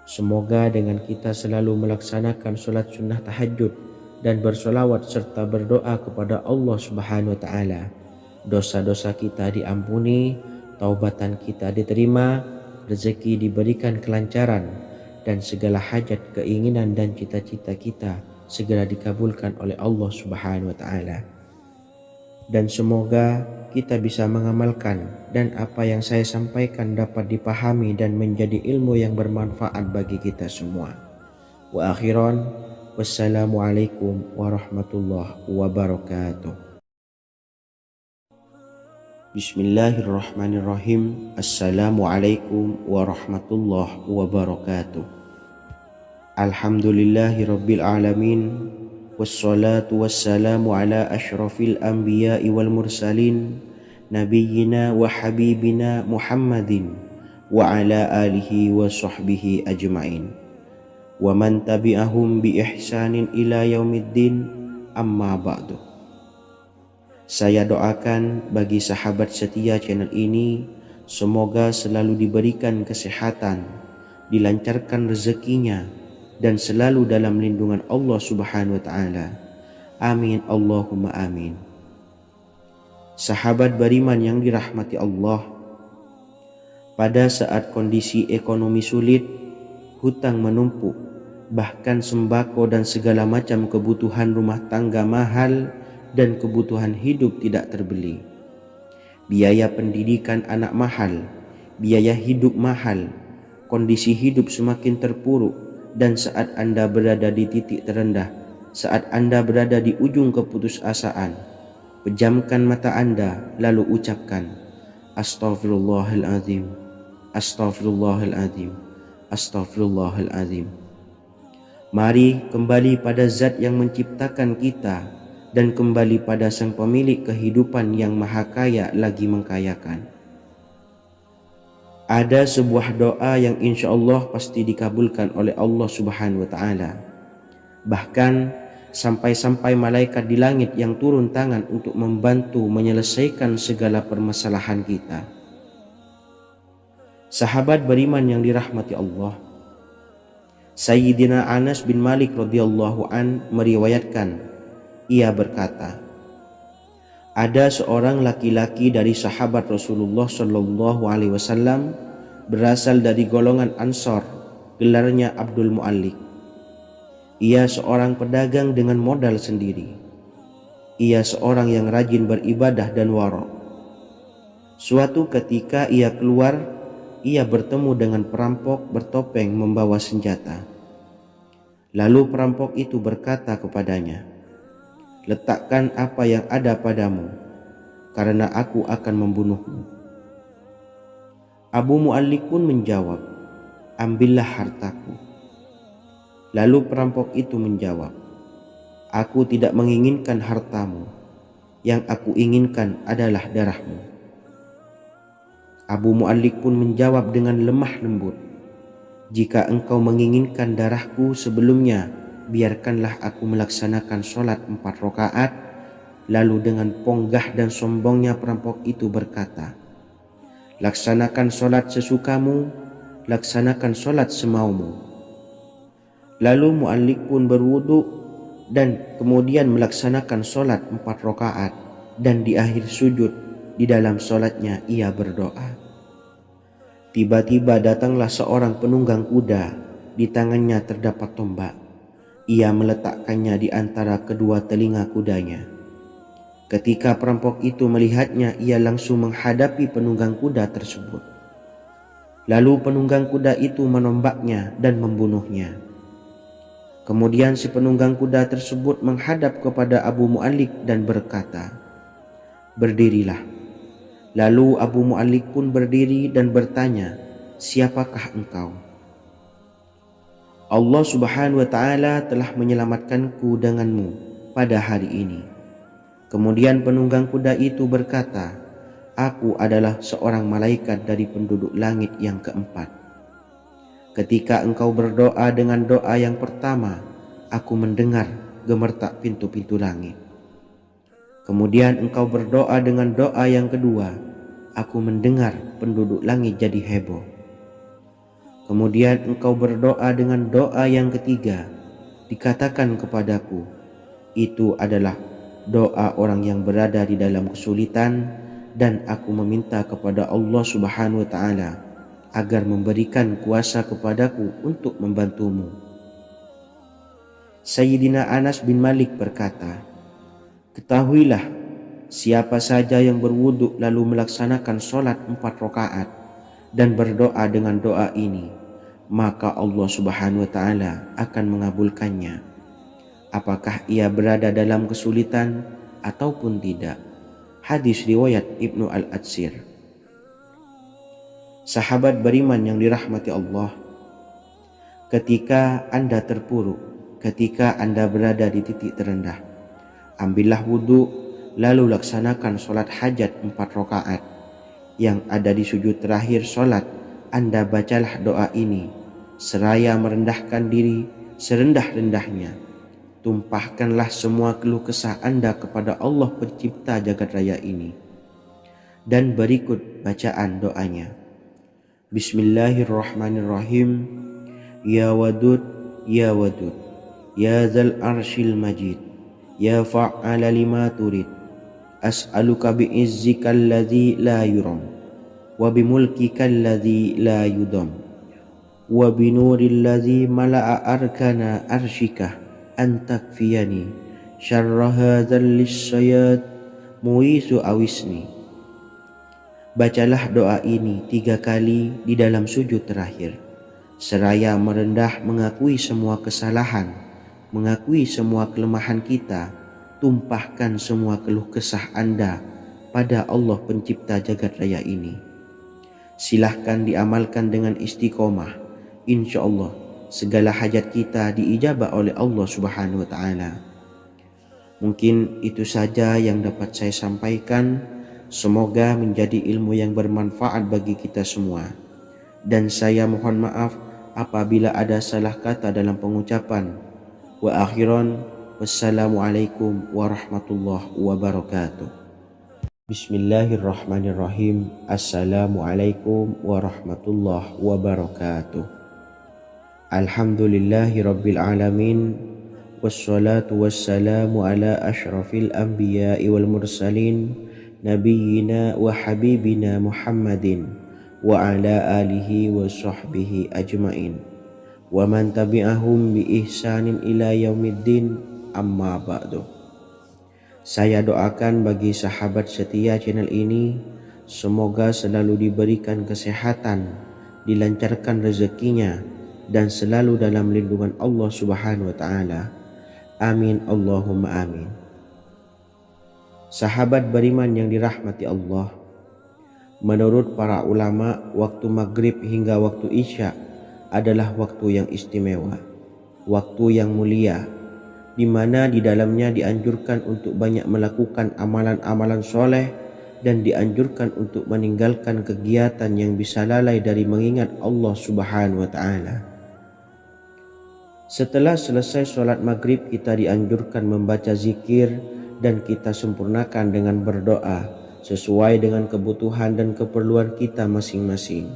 Semoga dengan kita selalu melaksanakan sholat sunnah tahajud dan bersolawat serta berdoa kepada Allah Subhanahu wa taala, dosa-dosa kita diampuni, taubatan kita diterima, rezeki diberikan kelancaran, dan segala hajat, keinginan dan cita-cita kita segera dikabulkan oleh Allah Subhanahu wa taala. Dan semoga kita bisa mengamalkan dan apa yang saya sampaikan dapat dipahami dan menjadi ilmu yang bermanfaat bagi kita semua. Wa akhiran, wassalamualaikum warahmatullahi wabarakatuh. Bismillahirrahmanirrahim. Assalamualaikum warahmatullahi wabarakatuh. Alhamdulillahi rabbil alamin, wassalatu wassalamu ala ashrafil anbiya'i wal mursalin, nabiyyina wa habibina Muhammadin wa ala alihi wa sahbihi ajma'in, wa man tabi'ahum bi ihsanin ila yaumiddin, amma ba'du. Saya doakan bagi sahabat setia channel ini, semoga selalu diberikan kesehatan, dilancarkan rezekinya, dan selalu dalam lindungan Allah Subhanahu wa taala. Amin Allahumma amin. Sahabat beriman yang dirahmati Allah, pada saat kondisi ekonomi sulit, hutang menumpuk, bahkan sembako dan segala macam kebutuhan rumah tangga mahal dan kebutuhan hidup tidak terbeli. Biaya pendidikan anak mahal, biaya hidup mahal, kondisi hidup semakin terpuruk, dan saat Anda berada di titik terendah, saat Anda berada di ujung keputusasaan, pejamkan mata Anda lalu ucapkan Astaghfirullahaladzim, Astaghfirullahaladzim, Astaghfirullahaladzim. Mari kembali pada Zat yang menciptakan kita dan kembali pada Sang Pemilik kehidupan yang maha kaya lagi mengkayakan. Ada sebuah doa yang insya Allah pasti dikabulkan oleh Allah Subhanahu wa taala. Bahkan sampai-sampai malaikat di langit yang turun tangan untuk membantu menyelesaikan segala permasalahan kita. Sahabat beriman yang dirahmati Allah, Sayyidina Anas bin Malik radhiyallahu an meriwayatkan, ia berkata, ada seorang laki-laki dari sahabat Rasulullah Shallallahu Alaihi Wasallam berasal dari golongan Ansor, gelarnya Abdul Mu'allik. Ia seorang pedagang dengan modal sendiri. Ia seorang yang rajin beribadah dan wara'. Suatu ketika ia keluar, ia bertemu dengan perampok bertopeng membawa senjata. Lalu perampok itu berkata kepadanya, letakkan apa yang ada padamu, karena aku akan membunuhmu. Abu Mu'allik pun menjawab, ambillah hartaku. Lalu perampok itu menjawab, aku tidak menginginkan hartamu, yang aku inginkan adalah darahmu. Abu Mu'allik pun menjawab dengan lemah lembut, Jika engkau menginginkan darahku sebelumnya, biarkanlah aku melaksanakan sholat 4 rakaat. Lalu dengan ponggah dan sombongnya perampok itu berkata, laksanakan sholat sesukamu, laksanakan sholat semaumu. Lalu mu'allik pun berwudu dan kemudian melaksanakan sholat 4 rakaat, dan di akhir sujud di dalam sholatnya ia berdoa. Tiba-tiba datanglah seorang penunggang kuda, di tangannya terdapat tombak. Ia meletakkannya di antara kedua telinga kudanya. Ketika perampok itu melihatnya, ia langsung menghadapi penunggang kuda tersebut. Lalu penunggang kuda itu menombaknya dan membunuhnya. Kemudian si penunggang kuda tersebut menghadap kepada Abu Mu'allik dan berkata, berdirilah. Lalu Abu Mu'allik pun berdiri dan bertanya, siapakah engkau? Allah Subhanahu wa ta'ala telah menyelamatkanku denganmu pada hari ini. Kemudian penunggang kuda itu berkata, aku adalah seorang malaikat dari penduduk langit yang keempat. Ketika engkau berdoa dengan doa yang pertama, aku mendengar gemertak pintu-pintu langit. Kemudian engkau berdoa dengan doa yang kedua, aku mendengar penduduk langit jadi heboh. Kemudian engkau berdoa dengan doa yang ketiga, dikatakan kepadaku, itu adalah doa orang yang berada di dalam kesulitan, dan aku meminta kepada Allah Subhanahu wa ta'ala agar memberikan kuasa kepadaku untuk membantumu. Sayyidina Anas bin Malik berkata, ketahuilah, siapa saja yang berwudu lalu melaksanakan sholat 4 rakaat dan berdoa dengan doa ini, maka Allah Subhanahu wa ta'ala akan mengabulkannya, apakah ia berada dalam kesulitan ataupun tidak. Hadis riwayat Ibnu Al-Atsir. Sahabat beriman yang dirahmati Allah, ketika Anda terpuruk, ketika Anda berada di titik terendah, ambillah wudu, lalu laksanakan sholat hajat 4 rakaat. Yang ada di sujud terakhir sholat, Anda bacalah doa ini, seraya merendahkan diri serendah-rendahnya. Tumpahkanlah semua keluh kesah Anda kepada Allah pencipta jagat raya ini. Dan berikut bacaan doanya. Bismillahirrahmanirrahim. Ya Wadud, Ya Wadud, Ya Zal Arshil Majid, Ya Fa'ala lima turid, as'aluka bi'izzika alladhi la yuram, wa bimulkika alladhi la yudam, wa binuril ladhi mala'a arkana arshika, antakfiyani syarra hadzal lisyayat muisu awisni. Bacalah doa ini 3 kali di dalam sujud terakhir, seraya merendah mengakui semua kesalahan, mengakui semua kelemahan kita. Tumpahkan semua keluh kesah Anda pada Allah pencipta jagat raya ini. Silahkan diamalkan dengan istiqomah. Insya Allah segala hajat kita diijabah oleh Allah Subhanahu wa ta'ala. Mungkin itu saja yang dapat saya sampaikan. Semoga menjadi ilmu yang bermanfaat bagi kita semua. Dan saya mohon maaf apabila ada salah kata dalam pengucapan. Wa akhiran, wassalamualaikum warahmatullahi wabarakatuh. Bismillahirrahmanirrahim. Assalamualaikum warahmatullahi wabarakatuh. Alhamdulillahi rabbil alamin, wassalatu wassalamu ala ashrafil anbiya'i wal mursalin, nabiyyina wa habibina Muhammadin wa ala alihi wa sahbihi ajmain, wa man tabi'ahum bi ihsanin ila yaumiddin, amma ba'du. Saya doakan bagi sahabat setia channel ini, semoga selalu diberikan kesehatan, dilancarkan rezekinya, dan selalu dalam lindungan Allah Subhanahu wa ta'ala. Amin Allahumma amin. Sahabat beriman yang dirahmati Allah, menurut para ulama, waktu maghrib hingga waktu isya adalah waktu yang istimewa, waktu yang mulia, di mana di dalamnya dianjurkan untuk banyak melakukan amalan-amalan soleh dan dianjurkan untuk meninggalkan kegiatan yang bisa lalai dari mengingat Allah Subhanahu wa Ta'ala. Setelah selesai sholat maghrib, kita dianjurkan membaca zikir dan kita sempurnakan dengan berdoa sesuai dengan kebutuhan dan keperluan kita masing-masing.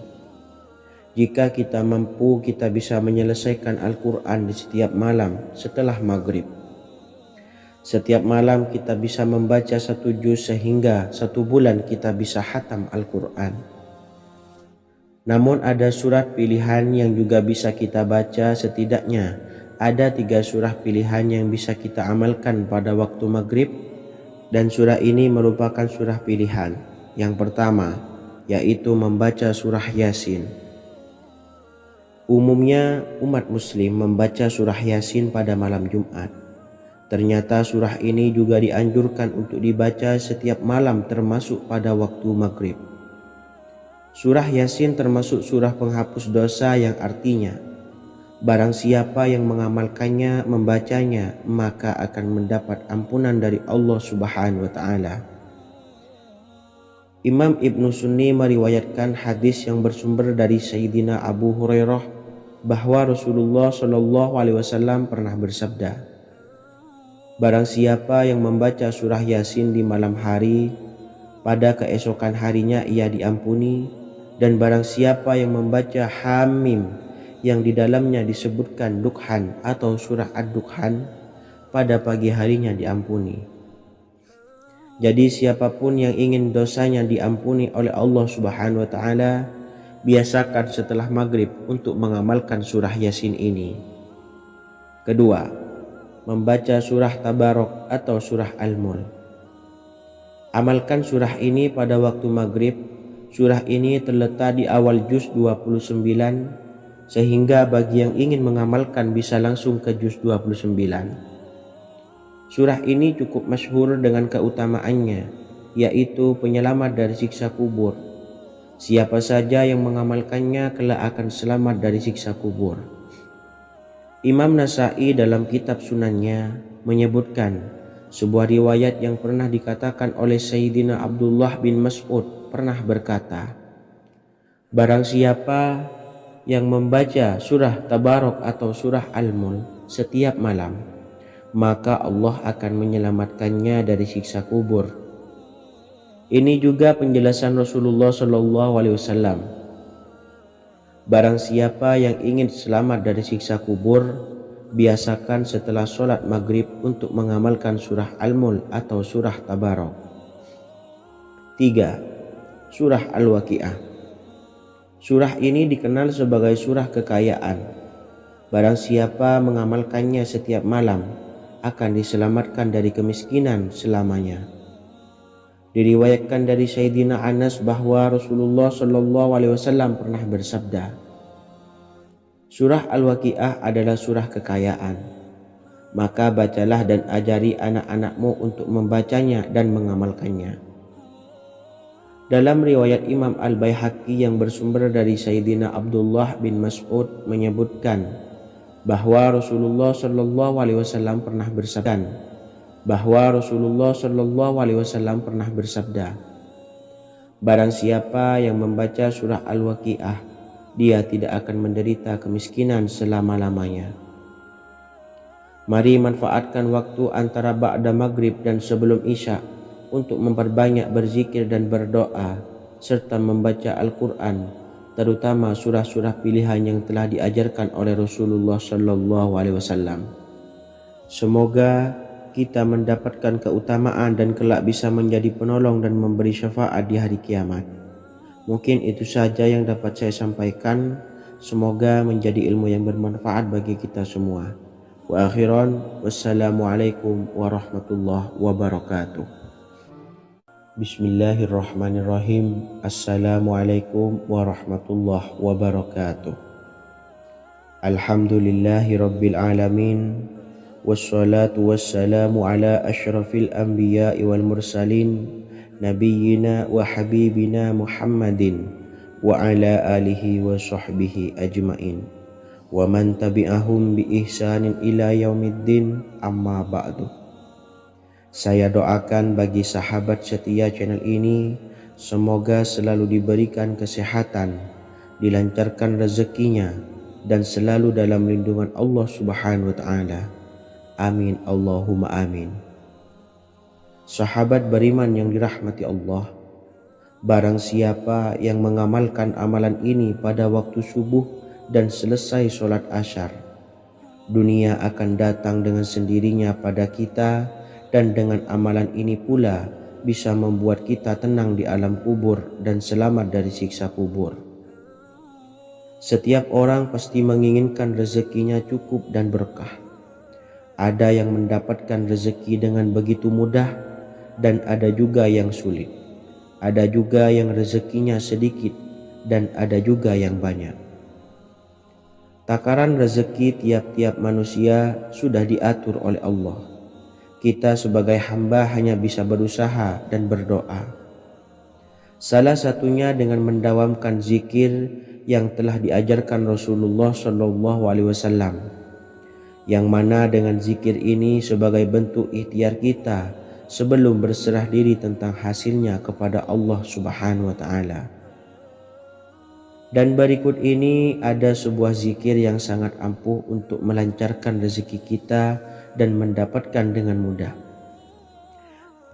Jika kita mampu, kita bisa menyelesaikan Al-Quran di setiap malam setelah maghrib. Setiap malam kita bisa membaca 1 juz sehingga 1 bulan kita bisa khatam Al-Quran. Namun ada surah pilihan yang juga bisa kita baca. Setidaknya ada 3 surah pilihan yang bisa kita amalkan pada waktu maghrib, dan surah ini merupakan surah pilihan. Yang pertama yaitu membaca surah Yasin. Umumnya umat muslim membaca surah Yasin pada malam Jumat. Ternyata surah ini juga dianjurkan untuk dibaca setiap malam termasuk pada waktu maghrib. Surah Yasin termasuk surah penghapus dosa yang artinya barang siapa yang mengamalkannya, membacanya, maka akan mendapat ampunan dari Allah Subhanahu wa Ta'ala. Imam Ibnu Sunni meriwayatkan hadis yang bersumber dari Sayyidina Abu Hurairah bahwa Rasulullah Shallallahu Alaihi Wasallam pernah bersabda, barang siapa yang membaca surah Yasin di malam hari, pada keesokan harinya ia diampuni. Dan barang siapa yang membaca Hamim yang di dalamnya disebutkan Dukhan atau surah Ad-Dukhan, pada pagi harinya diampuni. Jadi siapapun yang ingin dosanya diampuni oleh Allah Subhanahu wa Ta'ala, biasakan setelah maghrib untuk mengamalkan surah Yasin ini. Kedua, membaca surah Tabarok atau surah Al-Mulk. Amalkan surah ini pada waktu maghrib. Surah ini terletak di awal juz 29, sehingga bagi yang ingin mengamalkan bisa langsung ke juz 29. Surah ini cukup masyhur dengan keutamaannya, yaitu penyelamat dari siksa kubur. Siapa saja yang mengamalkannya kelak akan selamat dari siksa kubur. Imam Nasa'i dalam kitab Sunannya menyebutkan sebuah riwayat yang pernah dikatakan oleh Sayyidina Abdullah bin Mas'ud pernah berkata, barang siapa yang membaca surah Tabarok atau surah Al-Mulk setiap malam, maka Allah akan menyelamatkannya dari siksa kubur. Ini juga penjelasan Rasulullah Shallallahu Alaihi Wasallam. Barang siapa yang ingin selamat dari siksa kubur, biasakan setelah sholat maghrib untuk mengamalkan surah Al-Mulk atau surah Tabarok. 3. Surah Al-Waqiah. Surah ini dikenal sebagai surah kekayaan. Barang siapa mengamalkannya setiap malam akan diselamatkan dari kemiskinan selamanya. Diriwayatkan dari Sayyidina Anas bahwa Rasulullah Shallallahu Alaihi Wasallam pernah bersabda, surah Al-Waqiah adalah surah kekayaan. Maka bacalah dan ajari anak-anakmu untuk membacanya dan mengamalkannya. Dalam riwayat Imam Al-Baihaqi yang bersumber dari Sayyidina Abdullah bin Mas'ud menyebutkan bahwa Rasulullah Shallallahu Alaihi Wasallam pernah bersabda, barang siapa yang membaca surah Al-Waqiah, dia tidak akan menderita kemiskinan selama-lamanya. Mari manfaatkan waktu antara ba'da maghrib dan sebelum isya untuk memperbanyak berzikir dan berdoa serta membaca Al-Quran, terutama surah-surah pilihan yang telah diajarkan oleh Rasulullah Shallallahu Alaihi Wasallam. Semoga kita mendapatkan keutamaan dan kelak bisa menjadi penolong dan memberi syafaat di hari kiamat. Mungkin itu saja yang dapat saya sampaikan. Semoga menjadi ilmu yang bermanfaat bagi kita semua. Wa akhiran, wassalamualaikum warahmatullahi wabarakatuh. Bismillahirrahmanirrahim. Assalamualaikum warahmatullahi wabarakatuh. Alhamdulillahi rabbil alamin. Wassalatu wassalamu ala ashrafil anbiya'i wal mursalin, nabiyyina wa habibina Muhammadin wa ala alihi wa sahbihi ajmain wa man tabi'ahum bi ihsanin ila yaumiddin, amma ba'du. Saya doakan bagi sahabat setia channel ini, semoga selalu diberikan kesehatan, dilancarkan rezekinya, dan selalu dalam lindungan Allah Subhanahu wa Ta'ala. Amin Allahumma amin. Sahabat beriman yang dirahmati Allah, barang siapa yang mengamalkan amalan ini pada waktu subuh dan selesai sholat asyar, dunia akan datang dengan sendirinya pada kita, dan dengan amalan ini pula bisa membuat kita tenang di alam kubur dan selamat dari siksa kubur. Setiap orang pasti menginginkan rezekinya cukup dan berkah. Ada yang mendapatkan rezeki dengan begitu mudah, dan ada juga yang sulit. Ada juga yang rezekinya sedikit, dan ada juga yang banyak. Takaran rezeki tiap-tiap manusia sudah diatur oleh Allah. Kita sebagai hamba hanya bisa berusaha dan berdoa. Salah satunya dengan mendawamkan zikir yang telah diajarkan Rasulullah SAW, yang mana dengan zikir ini sebagai bentuk ikhtiar kita sebelum berserah diri tentang hasilnya kepada Allah Subhanahu wa Ta'ala. Dan berikut ini ada sebuah zikir yang sangat ampuh untuk melancarkan rezeki kita dan mendapatkan dengan mudah.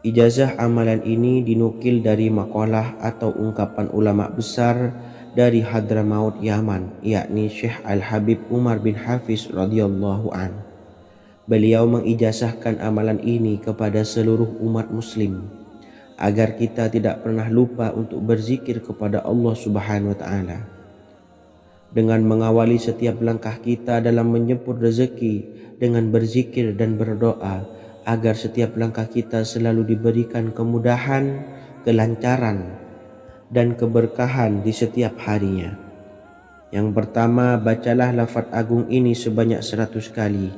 Ijazah amalan ini dinukil dari makalah atau ungkapan ulama besar dari Hadramaut Yaman, yakni Syekh Al-Habib Umar bin Hafiz radhiyallahu an. Beliau mengijazahkan amalan ini kepada seluruh umat muslim agar kita tidak pernah lupa untuk berzikir kepada Allah Subhanahu wa Ta'ala. Dengan mengawali setiap langkah kita dalam menjemput rezeki dengan berzikir dan berdoa agar setiap langkah kita selalu diberikan kemudahan, kelancaran, dan keberkahan di setiap harinya. Yang pertama, bacalah lafaz agung ini sebanyak 100 kali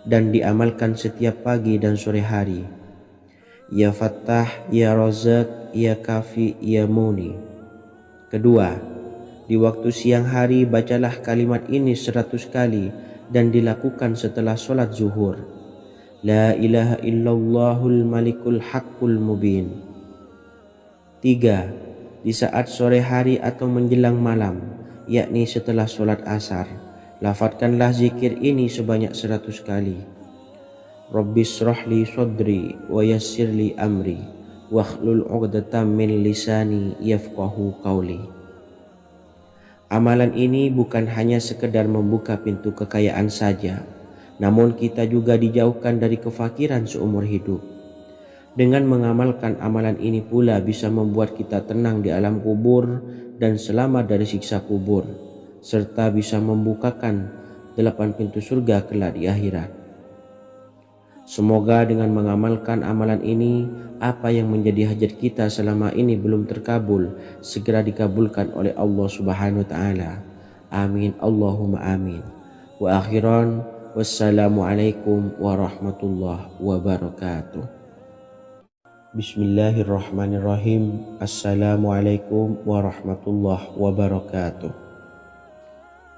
dan diamalkan setiap pagi dan sore hari. Ya Fattah, Ya Razak, Ya Kafi, Ya Muni. Kedua, di waktu siang hari bacalah kalimat ini 100 kali dan dilakukan setelah sholat zuhur. La ilaha illallahul malikul haqqul mubin. 3. Di saat sore hari atau menjelang malam, yakni setelah sholat asar, lafadzkanlah zikir ini sebanyak 100 kali. Rabbis shrahli sodri wa yassirli amri wakhlul 'uqdatam min lisani yafqahu qawli. Amalan ini bukan hanya sekedar membuka pintu kekayaan saja, namun kita juga dijauhkan dari kefakiran seumur hidup. Dengan mengamalkan amalan ini pula bisa membuat kita tenang di alam kubur dan selamat dari siksa kubur, serta bisa membukakan 8 pintu surga kelak di akhirat. Semoga dengan mengamalkan amalan ini, apa yang menjadi hajat kita selama ini belum terkabul, segera dikabulkan oleh Allah Subhanahu wa Ta'ala. Amin Allahumma amin. Wa akhiran, wassalamualaikum warahmatullahi wabarakatuh. Bismillahirrahmanirrahim. Assalamualaikum warahmatullahi wabarakatuh.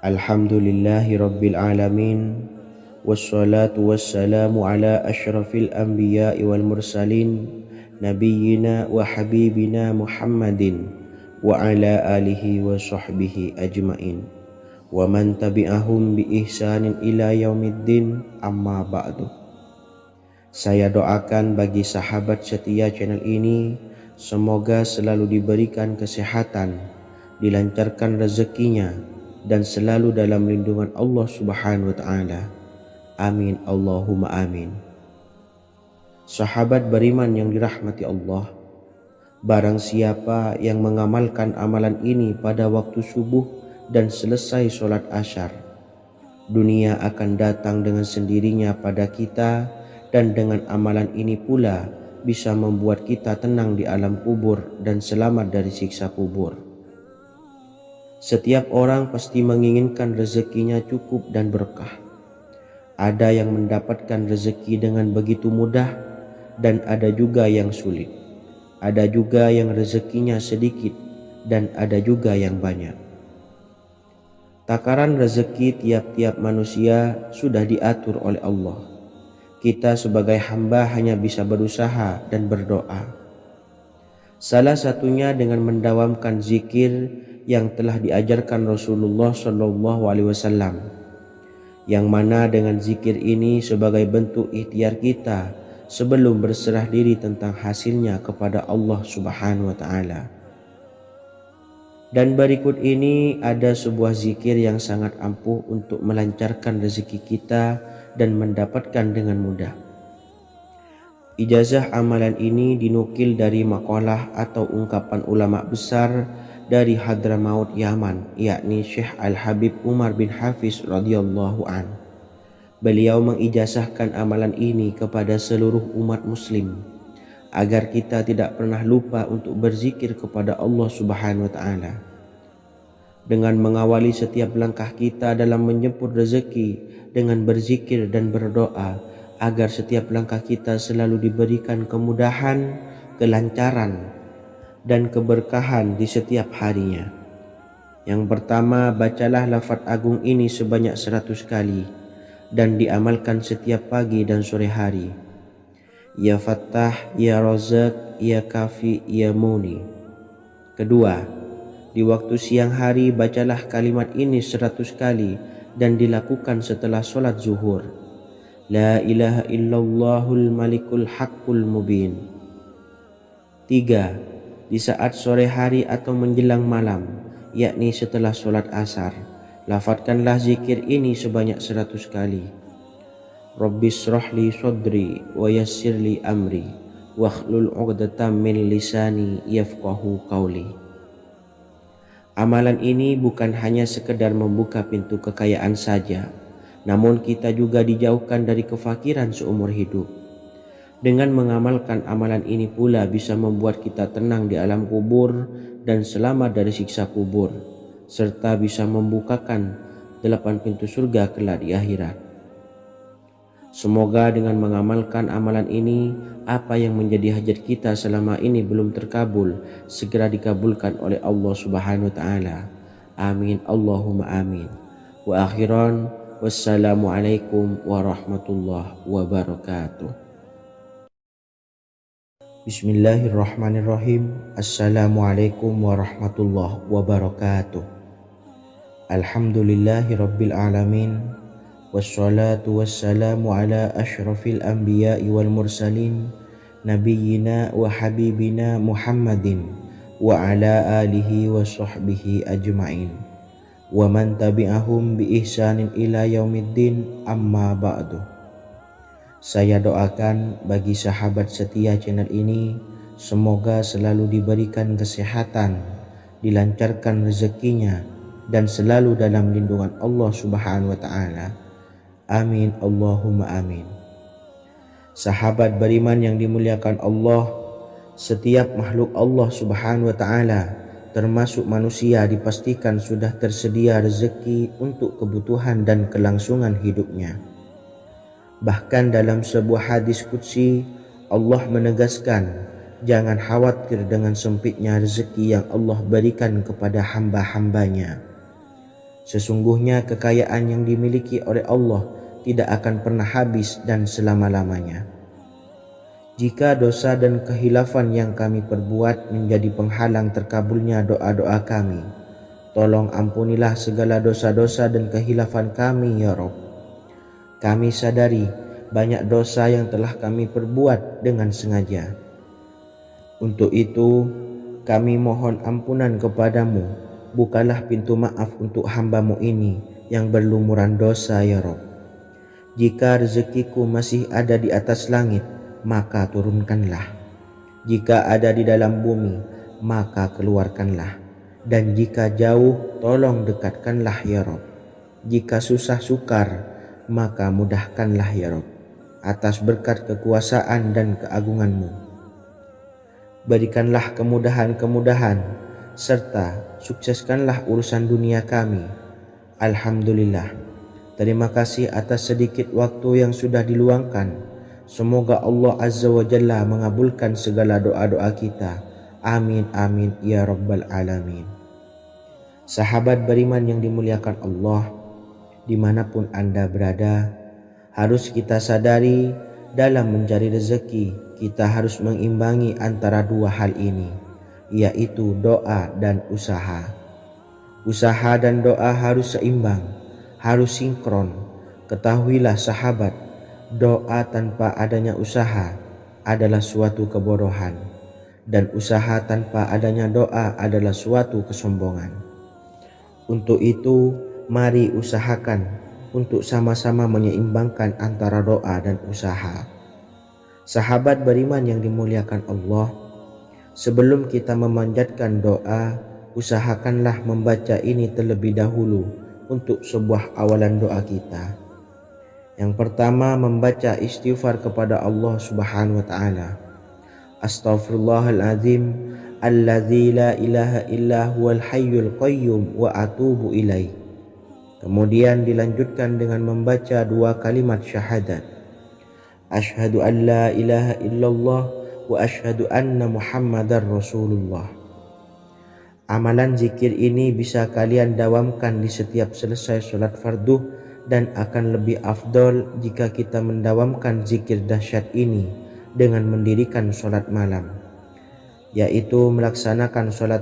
Alhamdulillahi rabbil alamin. Wassalatu wassalamu ala ashrafil anbiya'i wal mursalin nabiyyina wa habibina Muhammadin wa ala alihi wa sahbihi ajmain wa man tabi'ahum bi ihsanin ila yaumiddin, amma ba'du. Saya doakan bagi sahabat setia channel ini, semoga selalu diberikan kesehatan, dilancarkan rezekinya, dan selalu dalam lindungan Allah Subhanahu wa Ta'ala. Amin Allahumma amin. Sahabat beriman yang dirahmati Allah, barang siapa yang mengamalkan amalan ini pada waktu subuh dan selesai sholat asyar, dunia akan datang dengan sendirinya pada kita, dan dengan amalan ini pula bisa membuat kita tenang di alam kubur dan selamat dari siksa kubur. Setiap orang pasti menginginkan rezekinya cukup dan berkah. Ada yang mendapatkan rezeki dengan begitu mudah, dan ada juga yang sulit. Ada juga yang rezekinya sedikit, dan ada juga yang banyak. Takaran rezeki tiap-tiap manusia sudah diatur oleh Allah. Kita sebagai hamba hanya bisa berusaha dan berdoa. Salah satunya dengan mendawamkan zikir yang telah diajarkan Rasulullah SAW, yang mana dengan zikir ini sebagai bentuk ikhtiar kita sebelum berserah diri tentang hasilnya kepada Allah Subhanahu wa taala. Dan berikut ini ada sebuah zikir yang sangat ampuh untuk melancarkan rezeki kita dan mendapatkan dengan mudah. Ijazah amalan ini dinukil dari makalah atau ungkapan ulama besar dari Hadramaut Yaman, yakni Syekh Al-Habib Umar bin Hafiz radhiyallahu an. Beliau mengijazahkan amalan ini kepada seluruh umat muslim agar kita tidak pernah lupa untuk berzikir kepada Allah Subhanahu wa taala. Dengan mengawali setiap langkah kita dalam menjemput rezeki dengan berzikir dan berdoa agar setiap langkah kita selalu diberikan kemudahan, kelancaran, dan keberkahan di setiap harinya. Yang pertama, bacalah lafaz agung ini sebanyak 100 kali dan diamalkan setiap pagi dan sore hari. Ya Fattah, Ya Razak, Ya Kafi, Ya Muni. Kedua, di waktu siang hari bacalah kalimat ini 100 kali dan dilakukan setelah sholat zuhur. La ilaha illallahul malikul haqqul mubin. 3. Di saat sore hari atau menjelang malam, yakni setelah sholat asar, lafadzkanlah zikir ini sebanyak 100 kali. Rabbishrahli sodri wa yassirli amri wakhlul 'uqdatam min lisani yafqahu qawli. Amalan ini bukan hanya sekedar membuka pintu kekayaan saja, namun kita juga dijauhkan dari kefakiran seumur hidup. Dengan mengamalkan amalan ini pula bisa membuat kita tenang di alam kubur dan selamat dari siksa kubur, serta bisa membukakan 8 pintu surga kelak di akhirat. Semoga dengan mengamalkan amalan ini, apa yang menjadi hajat kita selama ini belum terkabul, segera dikabulkan oleh Allah Subhanahu wa taala. Amin Allahumma amin. Wa akhiran, wassalamualaikum warahmatullahi wabarakatuh. Bismillahirrahmanirrahim. Assalamualaikum warahmatullahi wabarakatuh. Alhamdulillahi rabbil alamin. Wassalatu wassalamu ala ashrafil anbiya'i wal mursalin nabiyyina wa habibina Muhammadin wa ala alihi wa sahbihi ajma'in wa man tabi'ahum bi ihsanin ila yaumiddin, amma ba'du. Saya doakan bagi sahabat setia channel ini, semoga selalu diberikan kesehatan, dilancarkan rezekinya, dan selalu dalam lindungan Allah Subhanahu wa ta'ala. Amin Allahumma amin. Sahabat beriman yang dimuliakan Allah, setiap makhluk Allah Subhanahu wa taala termasuk manusia dipastikan sudah tersedia rezeki untuk kebutuhan dan kelangsungan hidupnya. Bahkan dalam sebuah hadis qudsi, Allah menegaskan, jangan khawatir dengan sempitnya rezeki yang Allah berikan kepada hamba-hambanya. Sesungguhnya kekayaan yang dimiliki oleh Allah tidak akan pernah habis dan selama-lamanya. Jika dosa dan kehilafan yang kami perbuat menjadi penghalang terkabulnya doa-doa kami, tolong ampunilah segala dosa-dosa dan kehilafan kami ya Rabb. Kami sadari banyak dosa yang telah kami perbuat dengan sengaja. Untuk itu kami mohon ampunan kepadamu. Bukalah pintu maaf untuk hamba-Mu ini yang berlumuran dosa ya Rabb. Jika rezekiku masih ada di atas langit, maka turunkanlah. Jika ada di dalam bumi, maka keluarkanlah. Dan jika jauh, tolong dekatkanlah ya Rabb. Jika susah sukar, maka mudahkanlah ya Rabb, atas berkat kekuasaan dan keagungan-Mu. Berikanlah kemudahan-kemudahan serta sukseskanlah urusan dunia kami. Alhamdulillah. Terima kasih atas sedikit waktu yang sudah diluangkan. Semoga Allah Azza wa Jalla mengabulkan segala doa-doa kita. Amin amin ya rabbal alamin. Sahabat beriman yang dimuliakan Allah, dimanapun Anda berada, harus kita sadari dalam mencari rezeki kita harus mengimbangi antara dua hal ini, yaitu doa dan usaha. Usaha dan doa harus seimbang, harus sinkron. Ketahuilah sahabat, doa tanpa adanya usaha adalah suatu kebodohan, dan usaha tanpa adanya doa adalah suatu kesombongan. Untuk itu, mari usahakan untuk sama-sama menyeimbangkan antara doa dan usaha. Sahabat beriman yang dimuliakan Allah, sebelum kita memanjatkan doa, usahakanlah membaca ini terlebih dahulu untuk sebuah awalan doa kita. Yang pertama, membaca istighfar kepada Allah Subhanahu wa taala. Astaghfirullahaladzim alladzi la ilaha illa huwal hayyul qayyum wa atubu ilaih. Kemudian dilanjutkan dengan membaca dua kalimat syahadat. Asyhadu an la ilaha illallah wa asyhadu anna Muhammadar Rasulullah. Amalan zikir ini bisa kalian dawamkan di setiap selesai sholat fardu, dan akan lebih afdol jika kita mendawamkan zikir dahsyat ini dengan mendirikan sholat malam, yaitu melaksanakan sholat